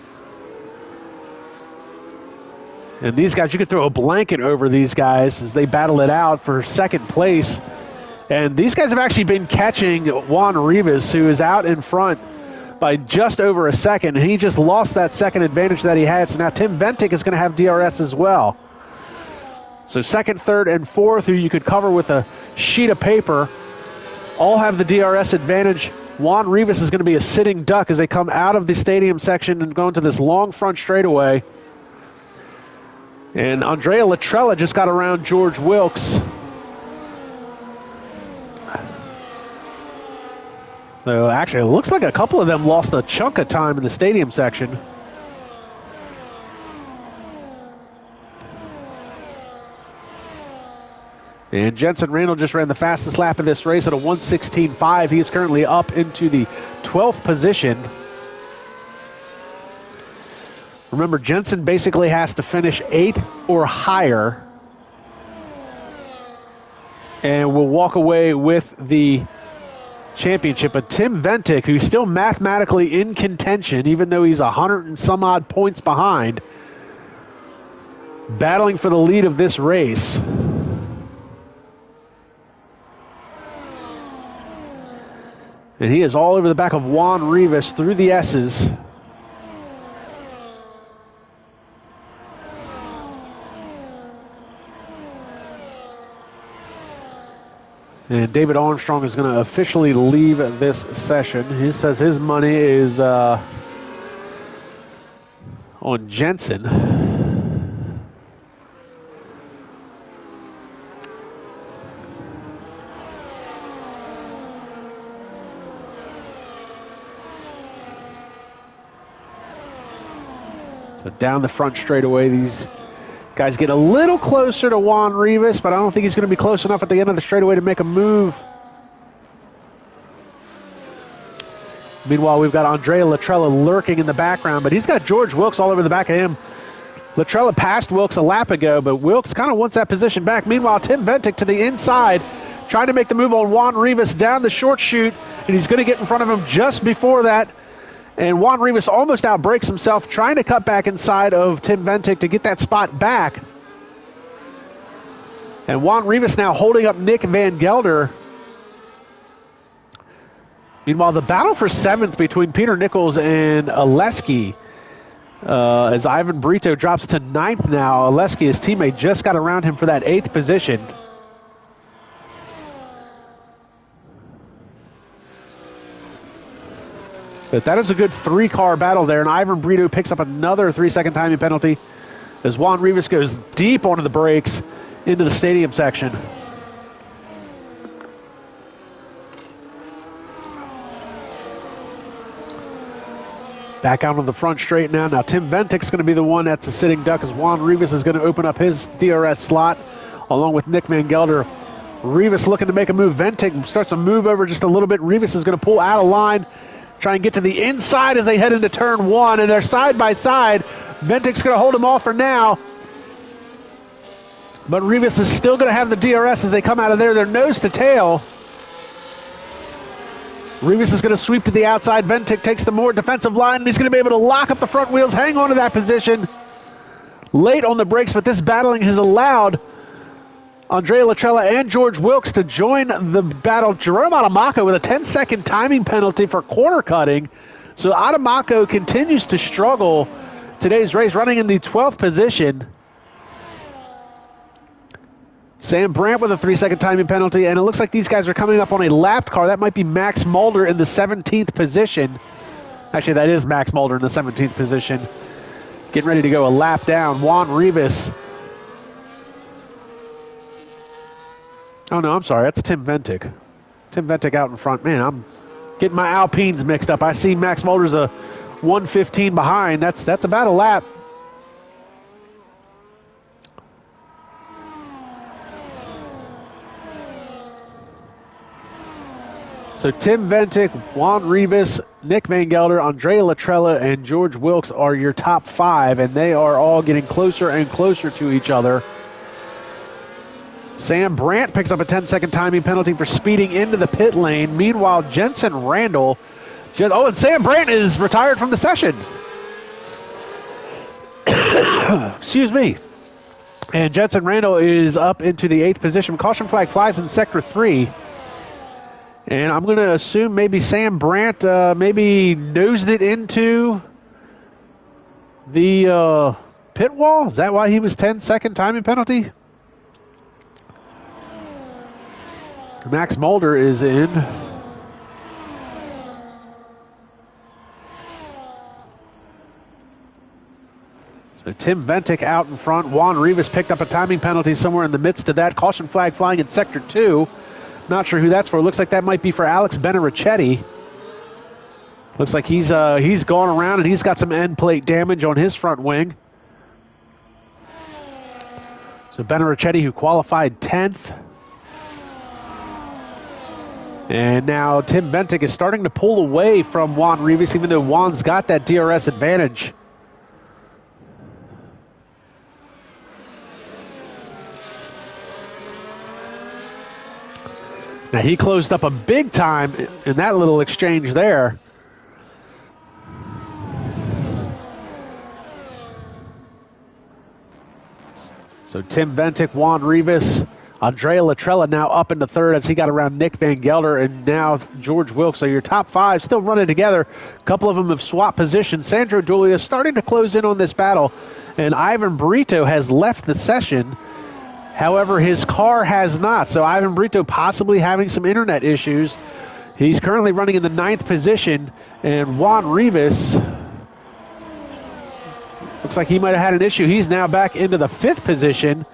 And these guys, you could throw a blanket over these guys as they battle it out for second place. And these guys have actually been catching Juan Rivas, who is out in front by just over a second. And he just lost that second advantage that he had. So now Tim Ventic is going to have DRS as well. So second, third, and fourth, who you could cover with a sheet of paper, all have the DRS advantage. Juan Rivas is going to be a sitting duck as they come out of the stadium section and go into this long front straightaway. And Andrea Latrella just got around George Wilkes. So actually, it looks like a couple of them lost a chunk of time in the stadium section. And Jensen Randall just ran the fastest lap of this race at a 1:16.5. He is currently up into the 12th position. Remember, Jensen basically has to finish 8 or higher and will walk away with the championship. But Tim Ventic, who's still mathematically in contention, even though he's 100 and some odd points behind, battling for the lead of this race. And he is all over the back of Juan Rivas through the S's. And David Armstrong is going to officially leave this session. He says his money is on Jensen. So down the front straightaway, these guys get a little closer to Juan Rivas, but I don't think he's going to be close enough at the end of the straightaway to make a move. Meanwhile, we've got Andrea Latrella lurking in the background, but he's got George Wilkes all over the back of him. Latrella passed Wilkes a lap ago, but Wilkes kind of wants that position back. Meanwhile, Tim Ventic to the inside, trying to make the move on Juan Rivas down the short chute, and he's going to get in front of him just before that. And Juan Rivas almost outbreaks himself, trying to cut back inside of Tim Ventic to get that spot back. And Juan Rivas now holding up Nick Van Gelder. Meanwhile, the battle for 7th between Peter Nichols and Oleski, as Ivan Brito drops to 9th now. Oleski, his teammate, just got around him for that 8th position. But that is a good 3-car battle there, and Ivan Brito picks up another 3-second timing penalty as Juan Rivas goes deep onto the brakes into the stadium section. Back out on the front straight now. Now Tim Ventic's going to be the one that's a sitting duck as Juan Rivas is going to open up his DRS slot along with Nick Van Gelder. Rivas looking to make a move. Ventic starts to move over just a little bit. Rivas is going to pull out of line. Try and get to the inside as they head into turn 1, and they're side by side. Ventic's going to hold him off for now. But Rivas is still going to have the DRS as they come out of there. They're nose to tail. Rivas is going to sweep to the outside. Ventic takes the more defensive line, and he's going to be able to lock up the front wheels, hang on to that position. Late on the brakes, but this battling has allowed Andrea Latrella and George Wilkes to join the battle. Jerome Adamaco with a 10-second timing penalty for corner cutting. So Adamaco continues to struggle today's race, running in the 12th position. Sam Brandt with a 3-second timing penalty, and it looks like these guys are coming up on a lapped car. That might be Max Mulder in the 17th position. Actually, that is Max Mulder in the 17th position. Getting ready to go a lap down. Juan Rivas. Oh, no, I'm sorry. That's Tim Ventic. Tim Ventic out in front. Man, I'm getting my Alpines mixed up. I see Max Mulder's a 1:15 behind. That's about a lap. So Tim Ventic, Juan Rivas, Nick Van Gelder, Andrea Latrella, and George Wilkes are your top 5, and they are all getting closer and closer to each other. Sam Brandt picks up a 10-second timing penalty for speeding into the pit lane. Meanwhile, Jensen Randall... and Sam Brandt is retired from the session. Excuse me. And Jensen Randall is up into the 8th position. Caution flag flies in Sector 3. And I'm going to assume maybe Sam Brandt maybe nosed it into the pit wall. Is that why he was 10-second timing penalty? Max Mulder is in. So Tim Ventic out in front. Juan Rivas picked up a timing penalty somewhere in the midst of that. Caution flag flying in Sector 2. Not sure who that's for. Looks like that might be for Alex Benarichetti. Looks like he's gone around and he's got some end plate damage on his front wing. So Benarichetti, who qualified 10th. And now Tim Ventic is starting to pull away from Juan Rivas, even though Juan's got that DRS advantage. Now he closed up a big time in that little exchange there. So Tim Ventic, Juan Rivas, Andrea Latrella now up into 3rd as he got around Nick Van Gelder, and now George Wilkes. So your top 5 still running together. A couple of them have swapped positions. Sandro Dulia starting to close in on this battle, and Ivan Brito has left the session. However, his car has not. So Ivan Brito possibly having some internet issues. He's currently running in the 9th position, and Juan Rivas looks like he might have had an issue. He's now back into the 5th position.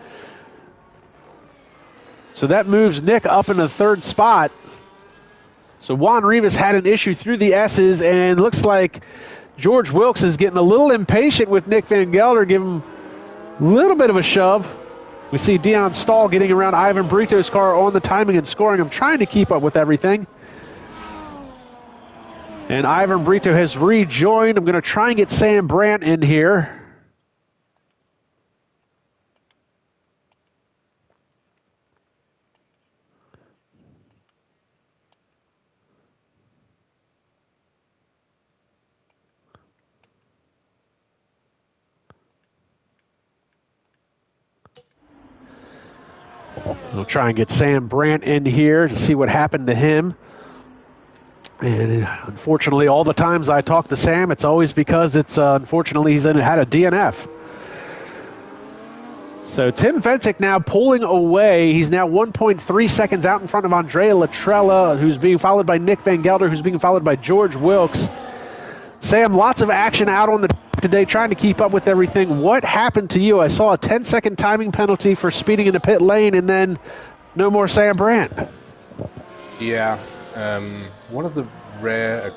So that moves Nick up in the 3rd spot. So Juan Rivas had an issue through the S's, and looks like George Wilkes is getting a little impatient with Nick Van Gelder, giving him a little bit of a shove. We see Dion Stahl getting around Ivan Brito's car on the timing and scoring. I'm trying to keep up with everything. And Ivan Brito has rejoined. I'm going to try and get Sam Brandt in here. We'll try and get Sam Brandt in here to see what happened to him. And unfortunately, all the times I talk to Sam, it's always because it's unfortunately he's had a DNF. So Tim Ventic now pulling away. He's now 1.3 seconds out in front of Andrea Latrella, who's being followed by Nick Van Gelder, who's being followed by George Wilkes. Sam, lots of action out on the today, trying to keep up with everything. What happened to you? I saw a 10-second timing penalty for speeding in the pit lane, and then no more Sam Brandt. Yeah, one of the rare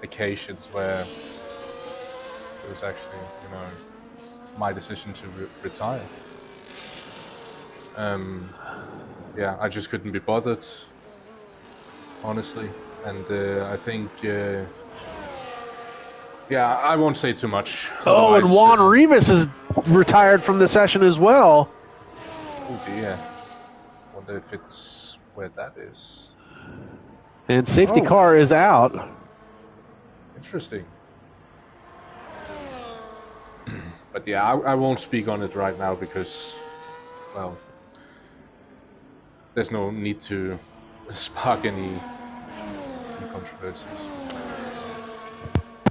occasions where it was actually, my decision to retire. Yeah, I just couldn't be bothered, honestly, and I think. Yeah, I won't say too much. Oh, and Juan Rivas is retired from the session as well. Oh dear. Wonder if it's where that is. And safety Oh. car is out. Interesting. But yeah, I won't speak on it right now because, well, there's no need to spark any controversies.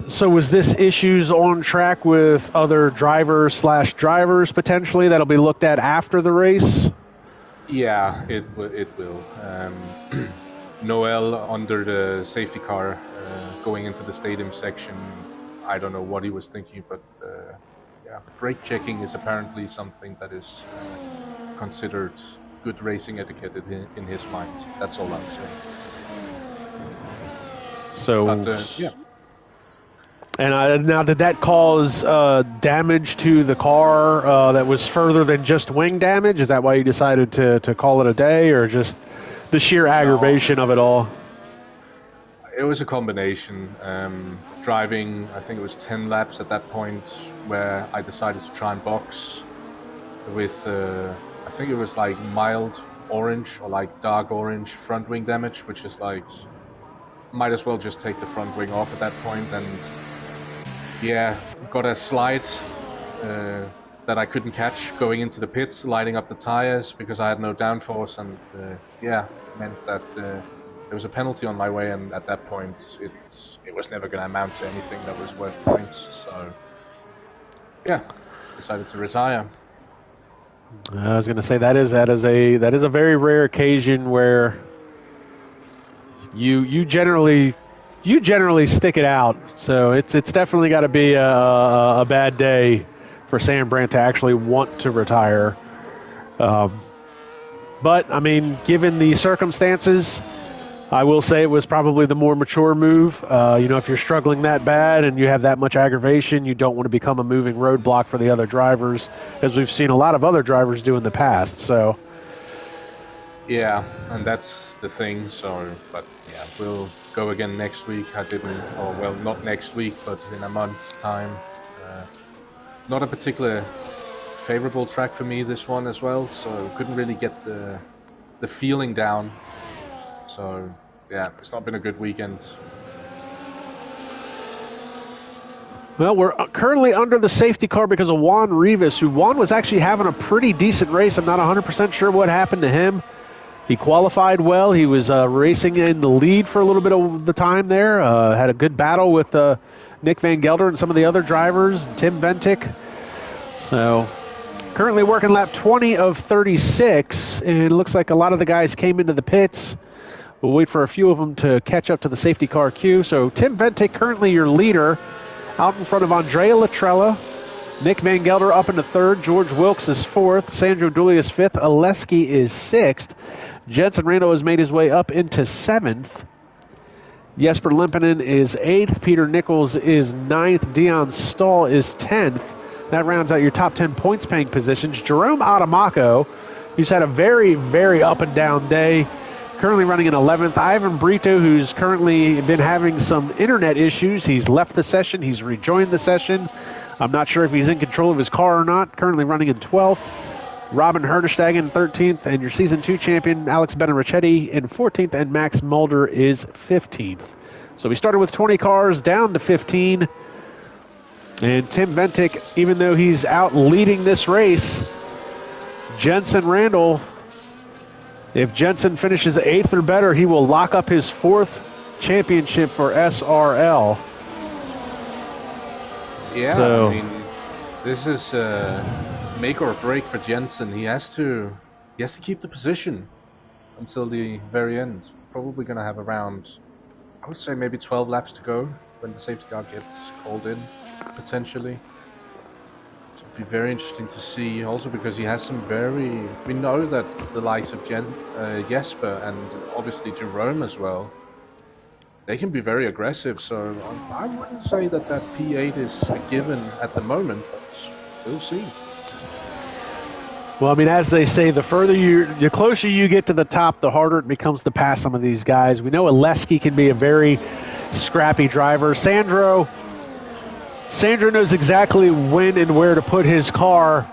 So was this issues on track with other drivers potentially that'll be looked at after the race? Yeah, it will. Noel under the safety car going into the stadium section. I don't know what he was thinking, but yeah, brake checking is apparently something that is considered good racing etiquette in his mind. That's all I'm saying. So, But yeah. And now, did that cause damage to the car that was further than just wing damage? Is that why you decided to call it a day, or just the sheer aggravation of it all? It was a combination. Driving, I think it was 10 laps at that point, where I decided to try and box with, I think it was like mild orange or like dark orange front wing damage, which is like, might as well just take the front wing off at that point. And yeah, got a slide that I couldn't catch going into the pits, lighting up the tires because I had no downforce, and yeah, meant that there was a penalty on my way, and at that point it was never going to amount to anything that was worth points. So yeah, decided to retire. I was going to say that is a very rare occasion where you generally stick it out. So it's definitely got to be a bad day for Sam Brandt to actually want to retire. But I mean, given the circumstances, I will say it was probably the more mature move. If you're struggling that bad and you have that much aggravation, you don't want to become a moving roadblock for the other drivers, as we've seen a lot of other drivers do in the past. So yeah, and that's the thing. So, but yeah, we'll go again next week. Not next week, but in a month's time. Not a particular favorable track for me, this one as well, so couldn't really get the feeling down. So yeah, it's not been a good weekend. Well, we're currently under the safety car because of Juan Rivas, who Juan was actually having a pretty decent race. I'm not 100% sure what happened to him. He qualified well. He was racing in the lead for a little bit of the time there. Had a good battle with Nick Van Gelder and some of the other drivers, Tim Ventic. So currently working lap 20 of 36, and it looks like a lot of the guys came into the pits. We'll wait for a few of them to catch up to the safety car queue. So Tim Ventic currently your leader, out in front of Andrea Latrella. Nick Van Gelder up into third. George Wilkes is fourth. Sandro Dulli fifth. Oleski is sixth. Jensen Randall has made his way up into seventh. Jesper Lempinen is eighth. Peter Nichols is ninth. Dion Stahl is 10th. That rounds out your top 10 points-paying positions. Jerome Adamaco, who's had a very, very up-and-down day, currently running in 11th. Ivan Brito, who's currently been having some internet issues. He's left the session. He's rejoined the session. I'm not sure if he's in control of his car or not. Currently running in 12th. Robin Herdestag in 13th, and your Season 2 champion, Alex Benarichetti, in 14th, and Max Mulder is 15th. So we started with 20 cars, down to 15. And Tim Ventic, even though he's out leading this race, Jensen Randall, if Jensen finishes 8th or better, he will lock up his 4th championship for SRL. Yeah, so, I mean, this is make or break for Jensen. He has to keep the position until the very end. Probably going to have around, I would say maybe 12 laps to go when the safety car gets called in, potentially. It would be very interesting to see, also because he has some we know that the likes of Jesper and obviously Jerome as well, they can be very aggressive, so I wouldn't say that P8 is a given at the moment, but we'll see. Well, I mean, as they say, the closer you get to the top, the harder it becomes to pass some of these guys. We know Oleski can be a very scrappy driver. Sandro knows exactly when and where to put his car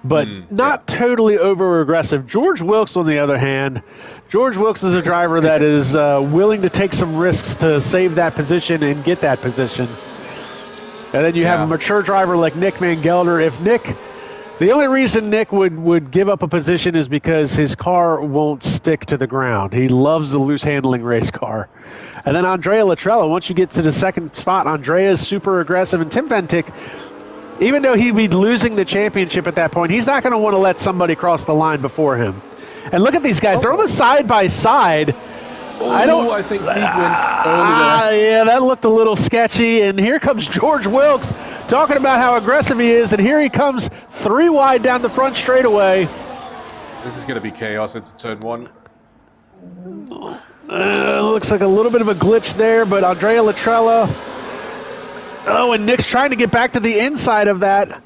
but not totally over-aggressive. George Wilkes, on the other hand, George Wilkes is a driver that is willing to take some risks to save that position and get that position. And then you have a mature driver like Nick Van Gelder. If Nick, the only reason Nick would give up a position is because his car won't stick to the ground. He loves the loose handling race car. And then Andrea Latrella, once you get to the second spot, Andrea's super aggressive. And Tim Ventic, even though he'd be losing the championship at that point, he's not going to want to let somebody cross the line before him. And look at these guys. They're almost side by side. I think he went early there. Yeah, that looked a little sketchy. And here comes George Wilkes talking about how aggressive he is. And here he comes 3 wide down the front straightaway. This is going to be chaos into turn 1. Looks like a little bit of a glitch there, but Andrea Latrella. Oh, and Nick's trying to get back to the inside of that.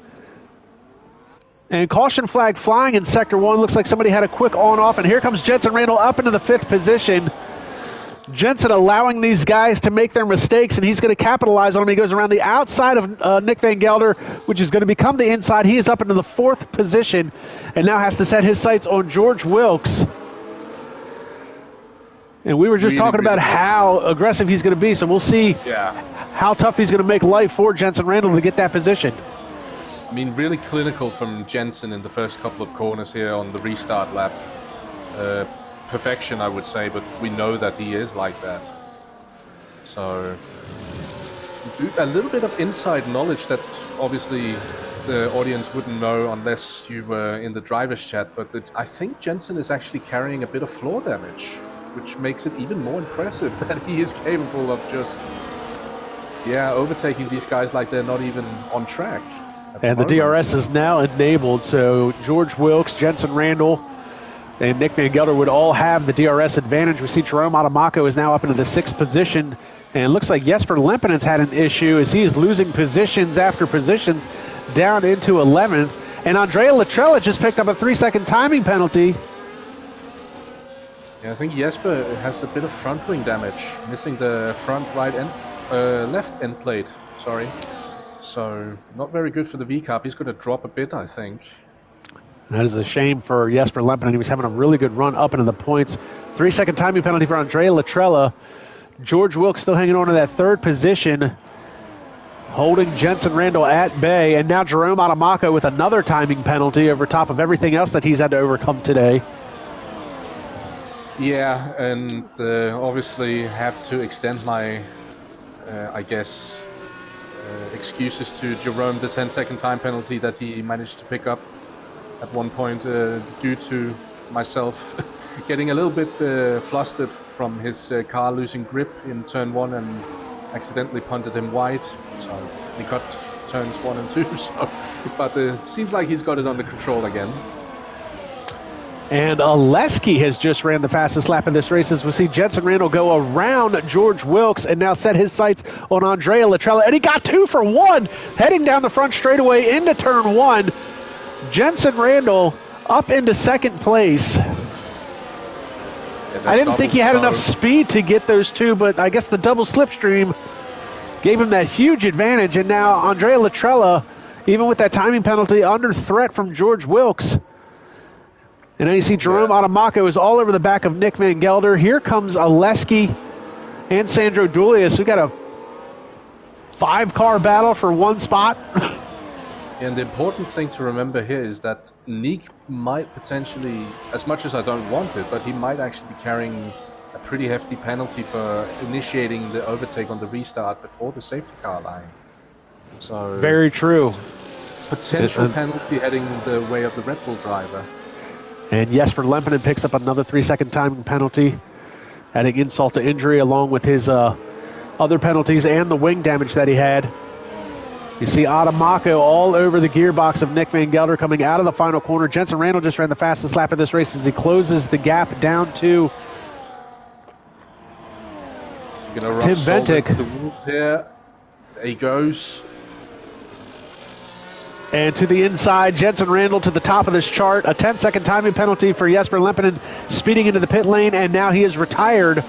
And caution flag flying in Sector 1. Looks like somebody had a quick on-off. And here comes Jensen Randall up into the 5th position. Jensen allowing these guys to make their mistakes, and he's going to capitalize on them. He goes around the outside of Nick Van Gelder, which is going to become the inside. He is up into the 4th position and now has to set his sights on George Wilkes. And we were just talking about how aggressive he's going to be, so we'll see how tough he's going to make life for Jensen Randall to get that position. I mean, really clinical from Jensen in the first couple of corners here on the restart lap. Perfection, I would say, but we know that he is like that. So, a little bit of inside knowledge that obviously the audience wouldn't know unless you were in the driver's chat, but I think Jensen is actually carrying a bit of floor damage, which makes it even more impressive that he is capable of just, overtaking these guys like they're not even on track. And the DRS is now enabled, so George Wilkes, Jensen Randall, and Nick Van Gelder would all have the DRS advantage. We see Jerome Adamaco is now up into the 6th position, and it looks like Jesper Lempinen's had an issue as he is losing positions after positions down into 11th. And Andrea Latrella just picked up a 3-second timing penalty. Yeah, I think Jesper has a bit of front wing damage, missing the front left end plate, sorry. So, not very good for the V-Carb. He's going to drop a bit, I think. That is a shame for Jesper Lempinen. He was having a really good run up into the points. 3-second timing penalty for Andrea Latrella. George Wilkes still hanging on to that 3rd position, holding Jensen Randall at bay. And now Jerome Adamaco with another timing penalty over top of everything else that he's had to overcome today. Yeah, and obviously have to extend my, excuses to Jerome, the 10-second time penalty that he managed to pick up at one point due to myself getting a little bit flustered from his car losing grip in turn 1 and accidentally punted him wide. So he cut turns 1 and 2. So, but seems like he's got it under control again. And Oleski has just ran the fastest lap of this race as we see Jensen Randall go around George Wilkes and now set his sights on Andrea Latrella. And he got 2 for 1 heading down the front straightaway into turn 1. Jensen Randall up into 2nd place. I didn't think he had enough speed to get those 2, but I guess the double slipstream gave him that huge advantage. And now Andrea Latrella, even with that timing penalty, under threat from George Wilkes. And now you see Jerome Adamaco is all over the back of Nick Van Gelder. Here comes Oleski and Sandro Dulius. We got a 5-car battle for 1 spot. And the important thing to remember here is that Nick might potentially, as much as I don't want it, but he might actually be carrying a pretty hefty penalty for initiating the overtake on the restart before the safety car line. So very true. Potential penalty heading the way of the Red Bull driver. And Jesper Lempinen picks up another 3-second timing penalty, adding insult to injury along with his other penalties and the wing damage that he had. You see Adamaco all over the gearbox of Nick Van Gelder coming out of the final corner. Jensen Randall just ran the fastest lap of this race as he closes the gap down to Tim Ventic. There he goes. And to the inside, Jensen Randall to the top of this chart. A 10-second timing penalty for Jesper Lempinen speeding into the pit lane, and now he is retired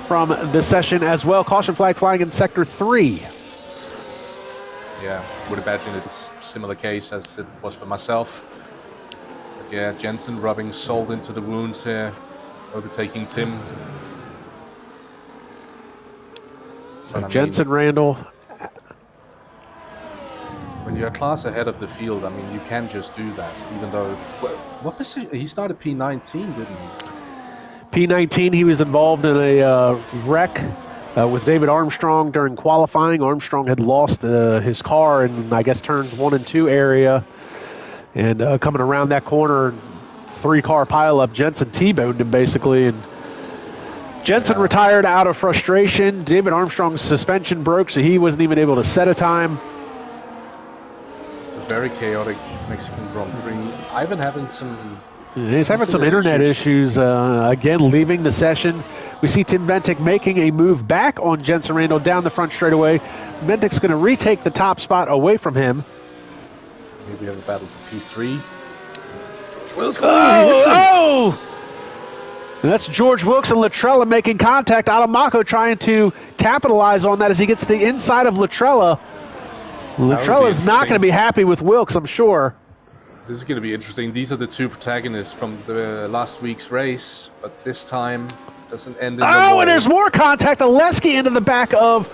from the session as well. Caution flag flying in Sector 3. Yeah, would imagine it's a similar case as it was for myself. Yeah, Jensen rubbing salt into the wounds here, overtaking Tim. So Jensen, Randall. When you're a class ahead of the field, I mean, you can just do that, even though... What position? He started P19, didn't he? P19, he was involved in a wreck with David Armstrong during qualifying. Armstrong had lost his car in, I guess, turns 1 and 2 area. And coming around that corner, 3-car pileup, Jensen T-boned him basically. And Jensen retired out of frustration. David Armstrong's suspension broke, so he wasn't even able to set a time. A very chaotic Mexican Grand Prix. Ivan having some... He's having some internet issues. Again, leaving the session. We see Tim Ventic making a move back on Jensen Randall down the front straightaway. Ventic's going to retake the top spot away from him. Maybe we have a battle for P3. And that's George Wilkes and Latrella making contact. Adamako trying to capitalize on that as he gets to the inside of Latrella. Latrella's not going to be happy with Wilkes, I'm sure. This is going to be interesting. These are the two protagonists from the last week's race, but this time doesn't end in the wall. And there's more contact. Oleski into the back of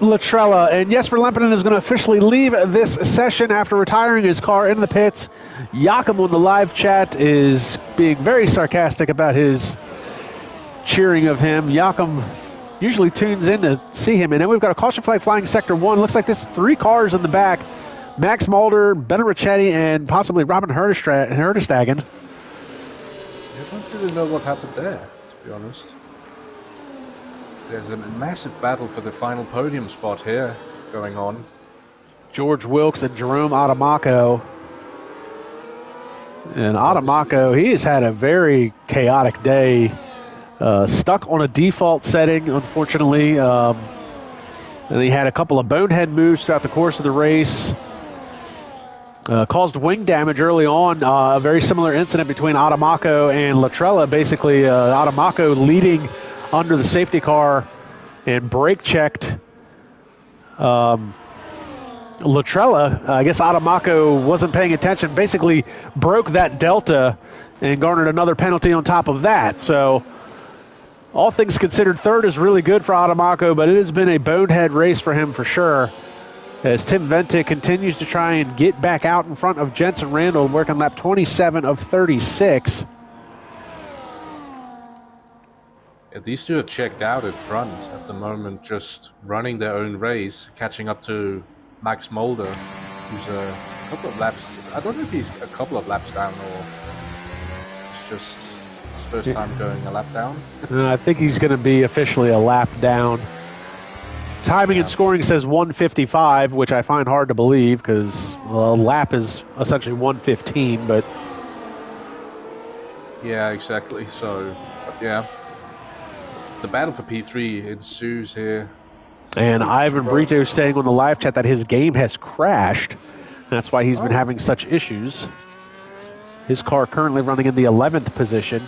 Latrella, and Jesper Lempinen is going to officially leave this session after retiring his car in the pits. Jakob on the live chat is being very sarcastic about his cheering of him. Jakob usually tunes in to see him, and then we've got a caution flag flying sector 1. Looks like there's 3 cars in the back. Max Mulder, Ben Ricchetti, and possibly Robin Herdestagen. I don't really know what happened there, to be honest. There's a massive battle for the final podium spot here going on. George Wilkes and Jerome Adamako. And Adamako, he has had a very chaotic day. Stuck on a default setting, unfortunately. And he had a couple of bonehead moves throughout the course of the race. Caused wing damage early on. A very similar incident between Adamako and Latrella. Basically, Adamako leading under the safety car and brake checked Latrella. I guess Adamako wasn't paying attention, basically broke that delta and garnered another penalty on top of that. So all things considered, third is really good for Adamako, but it has been a bonehead race for him for sure, as Tim Ventic continues to try and get back out in front of Jensen Randall, working lap 27 of 36. Yeah, these two are checked out at front at the moment, just running their own race, catching up to Max Mulder, who's a couple of laps... I don't know if he's a couple of laps down or it's just his first time going a lap down. I think he's going to be officially a lap down. Timing and scoring says 1:55, which I find hard to believe because a lap is essentially 1:15, but... Yeah, exactly. So, but yeah. The battle for P3 ensues here. And Ivan Brito saying on the live chat that his game has crashed. That's why he's been having such issues. His car currently running in the 11th position.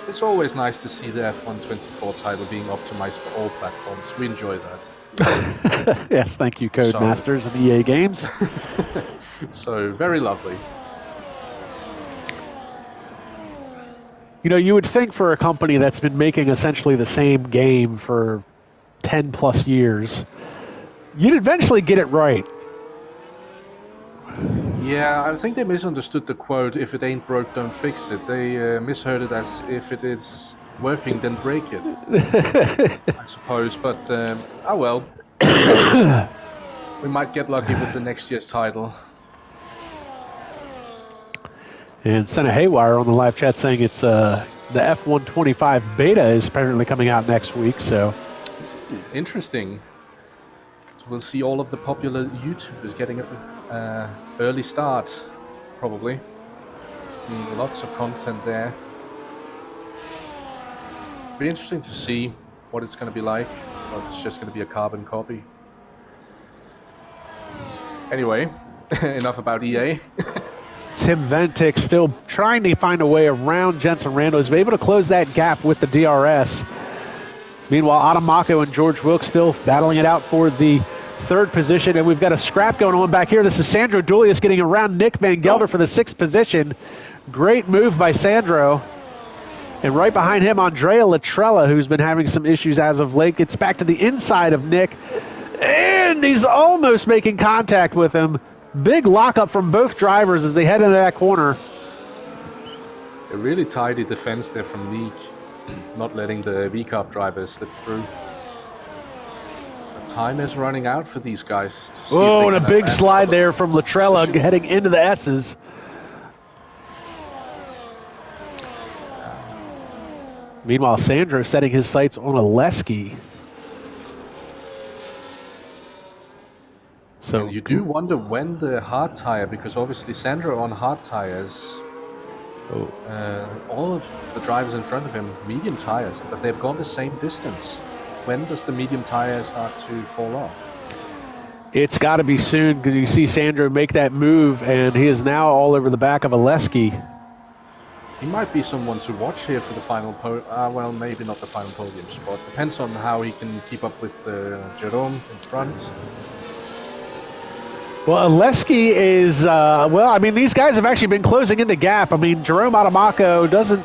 It's always nice to see the F1 24 title being optimized for all platforms. We enjoy that. Yes, thank you, Codemasters and EA Games. So, very lovely. You know, you would think for a company that's been making essentially the same game for 10 plus years, you'd eventually get it right. Yeah, I think they misunderstood the quote, if it ain't broke, don't fix it. They misheard it as, if it is working, then break it. I suppose, but, oh well. We might get lucky with the next year's title. And Senna Haywire on the live chat saying it's the F125 beta is apparently coming out next week, so... Interesting. So we'll see all of the popular YouTubers getting an early start, probably. Lots of content there. Be interesting to see what it's going to be like, or it's just going to be a carbon copy. Anyway, enough about EA. Tim Ventic still trying to find a way around Jensen Randall. He's been able to close that gap with the DRS. Meanwhile, Adamako and George Wilkes still battling it out for the third position, and we've got a scrap going on back here. This is Sandro Dulius getting around Nick Van Gelder for the 6th position. Great move by Sandro. And right behind him, Andrea Latrella, who's been having some issues as of late, gets back to the inside of Nick. And he's almost making contact with him. Big lockup from both drivers as they head into that corner. A really tidy defense there from League, not letting the V-Cup drivers slip through. The time is running out for these guys. Oh, and a big slide there from Latrella heading into the S's. Meanwhile, Sandro setting his sights on Oleski. So and you do wonder when the hard tire, because obviously Sandro on hard tires, all of the drivers in front of him, medium tires, but they've gone the same distance. When does the medium tire start to fall off? It's got to be soon, because you see Sandro make that move, and he is now all over the back of Oleski. He might be someone to watch here for the final well, maybe not the final podium spot. Depends on how he can keep up with Jerome in front. Well, Oleski is, well, I mean, these guys have actually been closing in the gap. I mean, Jerome Adamaco doesn't,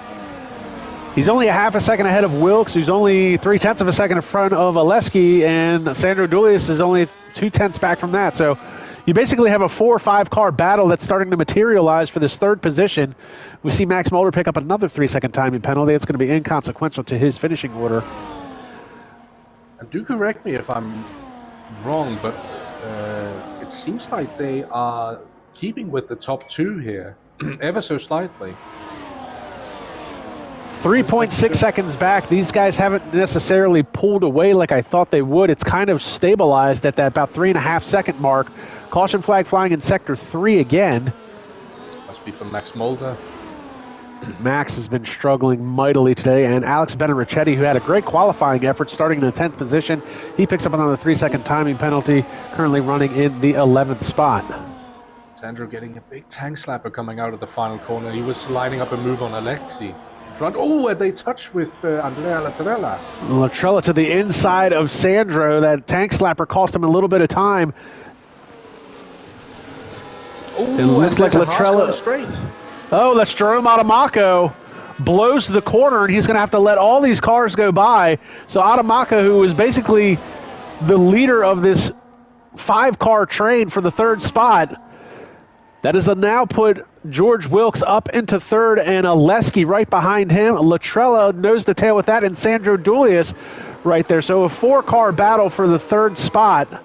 he's only a half a second ahead of Wilkes, who's only 0.3 of a second in front of Oleski, and Sandro Dulius is only 0.2 back from that. So you basically have a 4 or 5 car battle that's starting to materialize for this third position. We see Max Mulder pick up another 3-second timing penalty. It's going to be inconsequential to his finishing order. And do correct me if I'm wrong, but it seems like they are keeping with the top 2 here, ever so slightly. 3.6 seconds back. These guys haven't necessarily pulled away like I thought they would. It's kind of stabilized at that about 3.5 second mark. Caution flag flying in sector 3 again. Must be from Max Mulder. Max has been struggling mightily today, and Alex Benarichetti, who had a great qualifying effort starting in the 10th position, he picks up another 3-second timing penalty, currently running in the 11th spot. Sandro getting a big tank slapper coming out of the final corner. He was lining up a move on Alexi. Front. Oh, and they touch with Andrea Latrella. Latrella to the inside of Sandro. That tank slapper cost him a little bit of time. Ooh, it looks like Latrella. Straight. Oh, that's Jerome Adamaco. Blows the corner, and he's going to have to let all these cars go by. So Adamaco, who was basically the leader of this 5-car train for the 3rd spot, that has now put George Wilkes up into 3rd and Oleski right behind him. Latrella nose to tail with that, and Sandro Dulius right there. So a 4-car battle for the 3rd spat.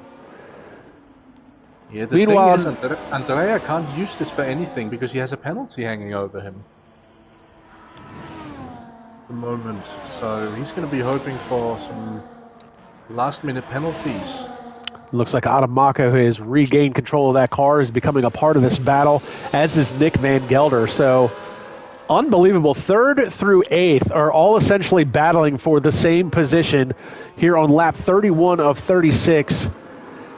Yeah, the Meanwhile, thing is, Andrea can't use this for anything because he has a penalty hanging over him at the moment. So he's going to be hoping for some last-minute penalties. Looks like Adamaco, who has regained control of that car, is becoming a part of this battle, as is Nick Van Gelder. So unbelievable. 3rd through 8th are all essentially battling for the same position here on lap 31 of 36.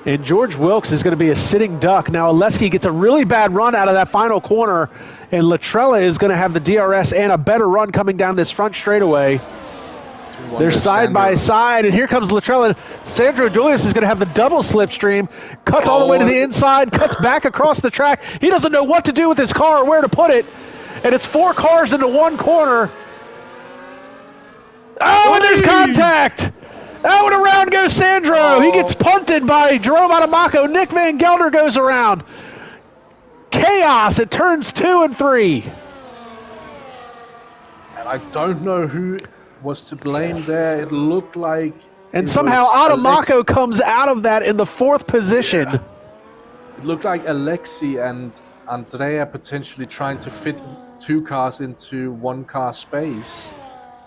And George Wilkes is going to be a sitting duck. Now Oleski gets a really bad run out of that final corner, and Latrella is going to have the DRS and a better run coming down this front straightaway. They're side by side, and here comes Latrella. Sandro Dulius is going to have the double slipstream, cuts all the way to the inside, cuts back across the track. He doesn't know what to do with his car or where to put it, and it's 4 cars into 1 corner. Oh, and there's contact! Oh, and around goes Sandro. He gets punted by Jerome Adamaco. Nick Van Gelder goes around. Chaos at turns 2 and 3. And I don't know who was to blame there. It looked like... And somehow Adamaco comes out of that in the 4th position. Yeah. It looked like Alexi and Andrea potentially trying to fit 2 cars into 1-car space.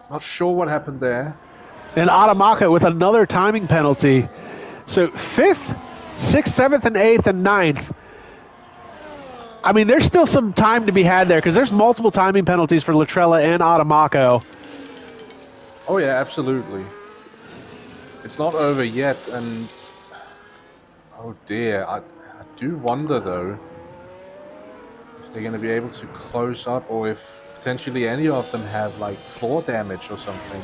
Not sure what happened there. And Adamaco with another timing penalty. So 5th, 6th, 7th, and 8th, and 9th. I mean, there's still some time to be had there because there's multiple timing penalties for Latrella and Adamaco. Oh, yeah, absolutely. It's not over yet, and... Oh, dear. I do wonder, though, if they're going to be able to close up or if potentially any of them have, like, floor damage or something.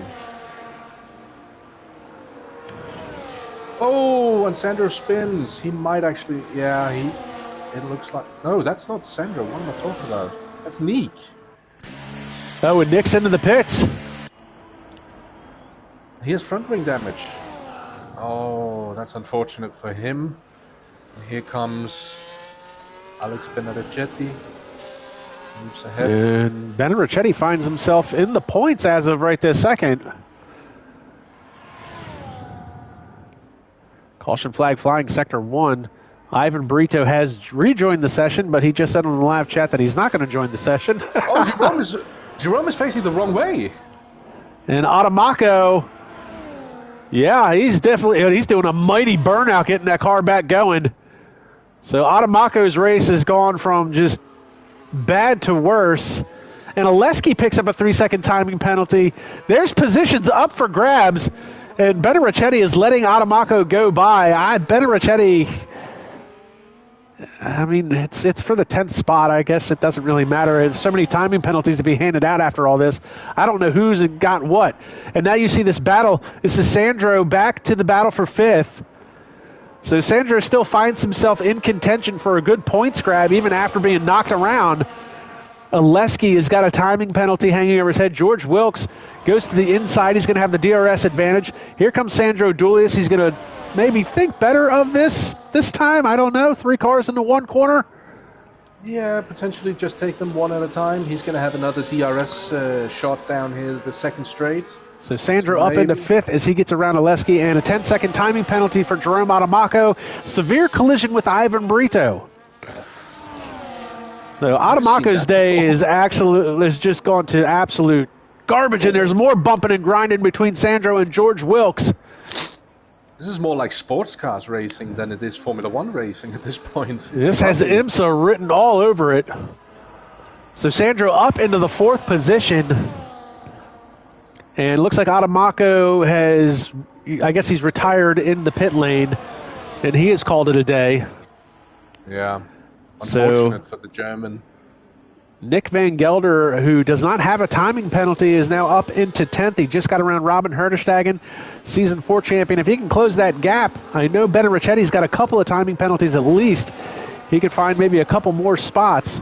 Oh, Oh, and Sandro spins. He might actually, yeah, it looks like, no, that's not Sandro. What am I talking about? That's Nick. Oh, and Nick's into the pits. He has front wing damage. Oh, that's unfortunate for him. And here comes Alex Benedicchetti. Moves ahead. And Benedicchetti finds himself in the points as of right this second. Caution flag flying sector 1. Ivan Brito has rejoined the session, but he just said on the live chat that he's not going to join the session. Oh, Jerome is facing the wrong way. And Adamaco, yeah, he's doing a mighty burnout getting that car back going. So Adamaco's race has gone from just bad to worse. And Oleski picks up a 3-second timing penalty. There's positions up for grabs, and Benedicchetti is letting Adamaco go by. Benedicchetti, I mean, it's for the 10th spot. I guess it doesn't really matter. There's so many timing penalties to be handed out after all this. I don't know who's got what. And now you see this battle. This is Sandro back to the battle for 5th. So Sandro still finds himself in contention for a good points grab even after being knocked around. Oleski has got a timing penalty hanging over his head. George Wilkes goes to the inside. He's going to have the DRS advantage. Here comes Sandro Dulius. He's going to maybe think better of this time. I don't know. 3 cars into 1 corner. Yeah, potentially just take them one at a time. He's going to have another DRS shot down here, the second straight. So Sandro up into 5th as he gets around Oleski, and a 10-second timing penalty for Jerome Adamaco. Severe collision with Ivan Brito. So Adamaco's day has just gone to absolute garbage, and there's more bumping and grinding between Sandro and George Wilkes. This is more like sports cars racing than it is Formula 1 racing at this point. This has IMSA written all over it. So Sandro up into the 4th position. And it looks like Adamaco I guess he's retired in the pit lane, and he has called it a day. Yeah, unfortunate for the German. Nick Van Gelder, who does not have a timing penalty, is now up into 10th. He just got around Robin Herderstagen, Season 4 champion. If he can close that gap, I know Benedichetti's got a couple of timing penalties at least. He could find maybe a couple more spots.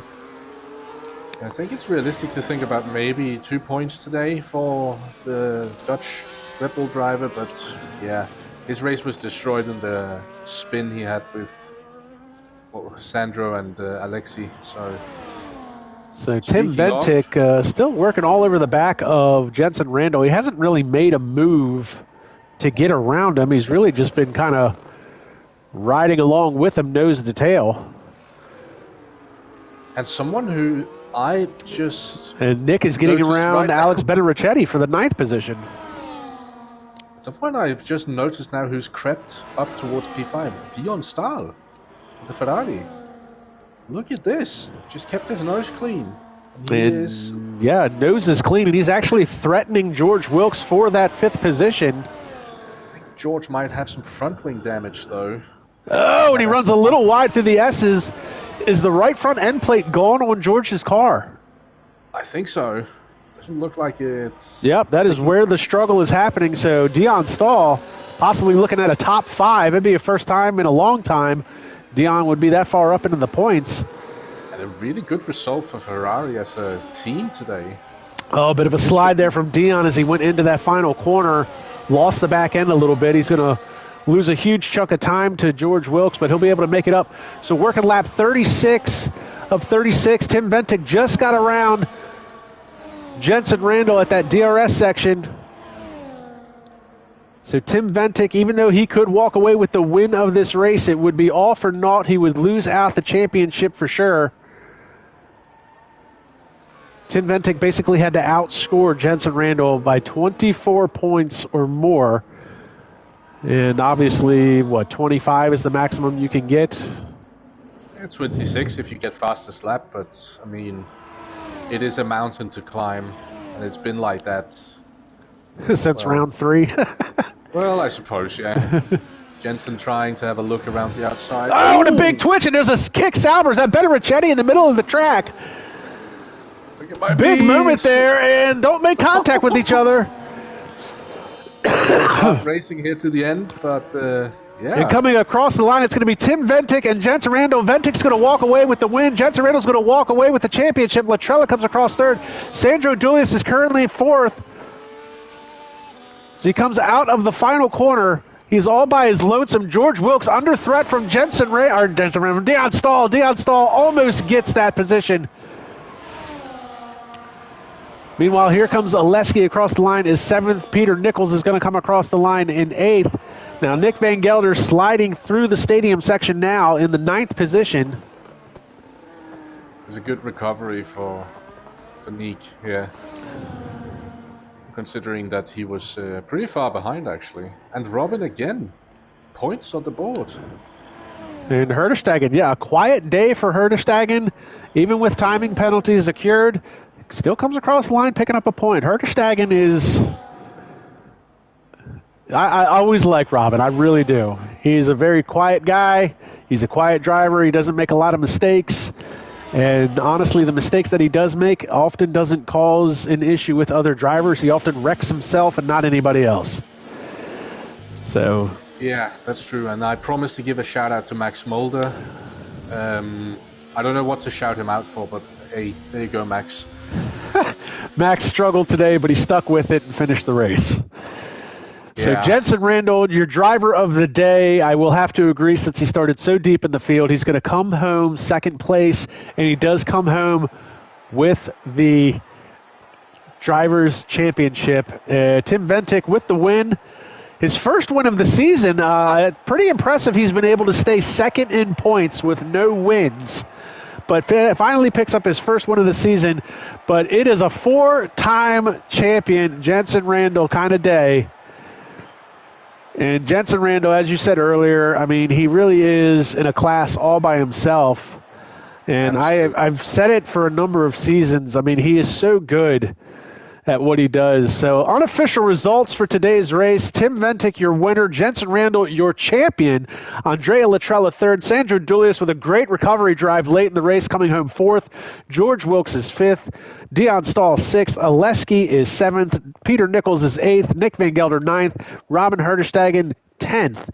I think it's realistic to think about maybe 2 points today for the Dutch Red Bull driver, but yeah, his race was destroyed in the spin he had with Sandro and Alexi. So Tim Ventic still working all over the back of Jensen Randall. He hasn't really made a move to get around him. He's really just been kind of riding along with him nose to tail. And someone who And Nick is getting around Alex Benedicchetti for the 9th position. Someone I've just noticed now who's crept up towards P5. Dion Stahl, the Ferrari. Look at this. Just kept his nose clean. Yeah, nose is clean, and he's actually threatening George Wilkes for that 5th position. I think George might have some front wing damage, though. Oh, and he runs a little wide through the S's. Is the right front end plate gone on George's car? I think so. Doesn't look like it's... Yep, that is where the struggle is happening. So Dion Stahl possibly looking at a top 5. It'd be a first time in a long time Dion would be that far up into the points. And a really good result for Ferrari as a team today. Oh, a bit of a slide there from Dion as he went into that final corner. Lost the back end a little bit. He's going to lose a huge chunk of time to George Wilkes, but he'll be able to make it up. So working lap 36 of 36. Tim Ventic just got around Jensen Randall at that DRS section. So Tim Ventic, even though he could walk away with the win of this race, it would be all for naught. He would lose out the championship for sure. Tim Ventic basically had to outscore Jensen Randall by 24 points or more. And obviously, 25 is the maximum you can get? Yeah, 26 if you get fastest lap, but I mean, it is a mountain to climb, and it's been like that since round 3. Well, I suppose, yeah. Jensen trying to have a look around the outside. Oh, and a big twitch, and there's a kick Sauber. Is that Benedicchetti in the middle of the track? Look at my big beast. movement there, and don't make contact with each other. Not racing here to the end, but Yeah. And coming across the line, it's going to be Tim Ventic and Jensen Randall. Ventic's going to walk away with the win. Jensen Randall's going to walk away with the championship. Latrella comes across third. Sandro Dulius is currently fourth. As he comes out of the final corner, he's all by his lonesome. George Wilkes under threat from Dion Stahl. Dion Stahl almost gets that position. Meanwhile, here comes Oleski across the line is seventh. Peter Nichols is going to come across the line in eighth. Now, Nick Van Gelder sliding through the stadium section now in the ninth position. It's a good recovery for Nick here, considering that he was pretty far behind, actually. And Robin again, points on the board. And Herderstagen, yeah, a quiet day for Herderstagen, even with timing penalties secured. Still comes across the line picking up a point. Herderstagen is... I always like Robin. I really do. He's a very quiet guy. He's a quiet driver. He doesn't make a lot of mistakes. And honestly, the mistakes that he does make often doesn't cause an issue with other drivers. He often wrecks himself and not anybody else. So... Yeah, that's true. And I promised to give a shout out to Max Mulder. I don't know what to shout him out for, but hey, there you go, Max. Max struggled today, but he stuck with it and finished the race. So Jensen Randall, your driver of the day, I will have to agree, since he started so deep in the field, he's going to come home second place, and he does come home with the Drivers' Championship. Tim Ventic with the win. His first win of the season, pretty impressive. He's been able to stay second in points with no wins, but finally picks up his first win of the season. But it is a four-time champion Jensen Randall kind of day. And Jensen Randall, as you said earlier, I mean, he really is in a class all by himself. And I've said it for a number of seasons. I mean, he is so good at what he does. So unofficial results for today's race: Tim Ventic, your winner; Jensen Randall, your champion; Andrea Latrella, third; Sandro Dulius with a great recovery drive late in the race, coming home fourth; George Wilkes is fifth; Dion Stahl sixth; Oleski is seventh; Peter Nichols is eighth; Nick Van Gelder ninth; Robin Herderstagen 10th.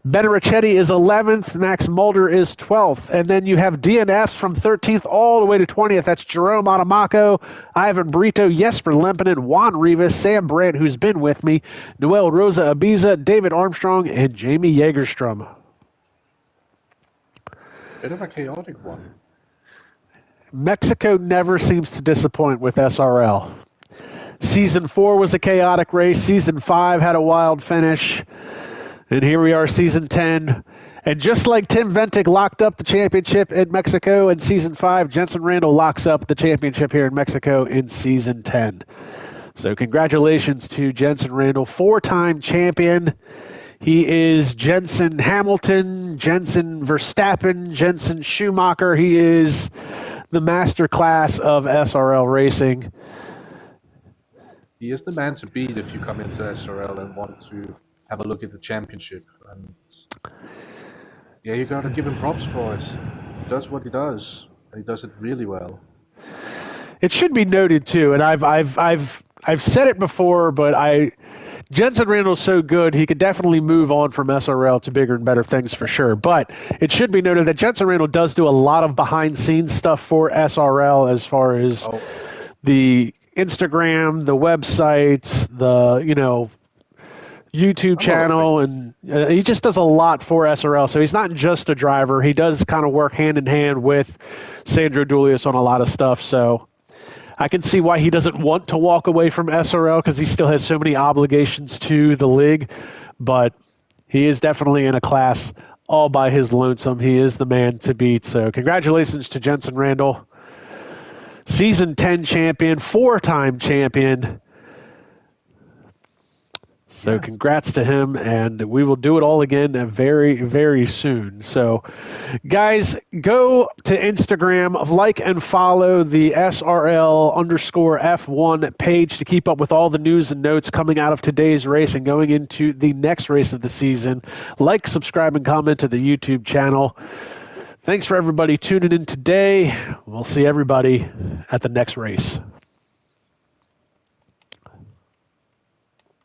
Ben Ricchetti is 11th. Max Mulder is 12th. And then you have DNFs from 13th all the way to 20th. That's Jerome Adamaco, Ivan Brito, Jesper Lempinen, Juan Rivas, Sam Brandt, who's been with me, Noel Rosa Ibiza, David Armstrong, and Jamie Jagerstrom. Bit of a chaotic one. Mexico never seems to disappoint with SRL. Season 4 was a chaotic race. Season 5 had a wild finish. And here we are, Season 10. And just like Tim Ventic locked up the championship in Mexico in Season 5, Jensen Randall locks up the championship here in Mexico in Season 10. So congratulations to Jensen Randall, four-time champion. He is Jensen Hamilton, Jensen Verstappen, Jensen Schumacher. He is the master class of SRL racing. He is the man to beat if you come into SRL and want to have a look at the championship. And yeah, you got to give him props for it. He does what he does, and he does it really well. It should be noted too, and I've said it before, but Jensen Randall's so good, he could definitely move on from SRL to bigger and better things for sure. But it should be noted that Jensen Randall does do a lot of behind-scenes stuff for SRL, as far as the Instagram, the websites, the YouTube channel, and he just does a lot for SRL. So he's not just a driver. He does kind of work hand in hand with Sandro Dulius on a lot of stuff. So I can see why he doesn't want to walk away from SRL, because he still has so many obligations to the league. But he is definitely in a class all by his lonesome. He is the man to beat. So congratulations to Jensen Randall, Season 10 champion, four-time champion. So congrats to him, and we will do it all again very, very soon. So, guys, go to Instagram, like and follow the SRL_F1 page to keep up with all the news and notes coming out of today's race and going into the next race of the season. Like, subscribe, and comment to the YouTube channel. Thanks for everybody tuning in today. We'll see everybody at the next race.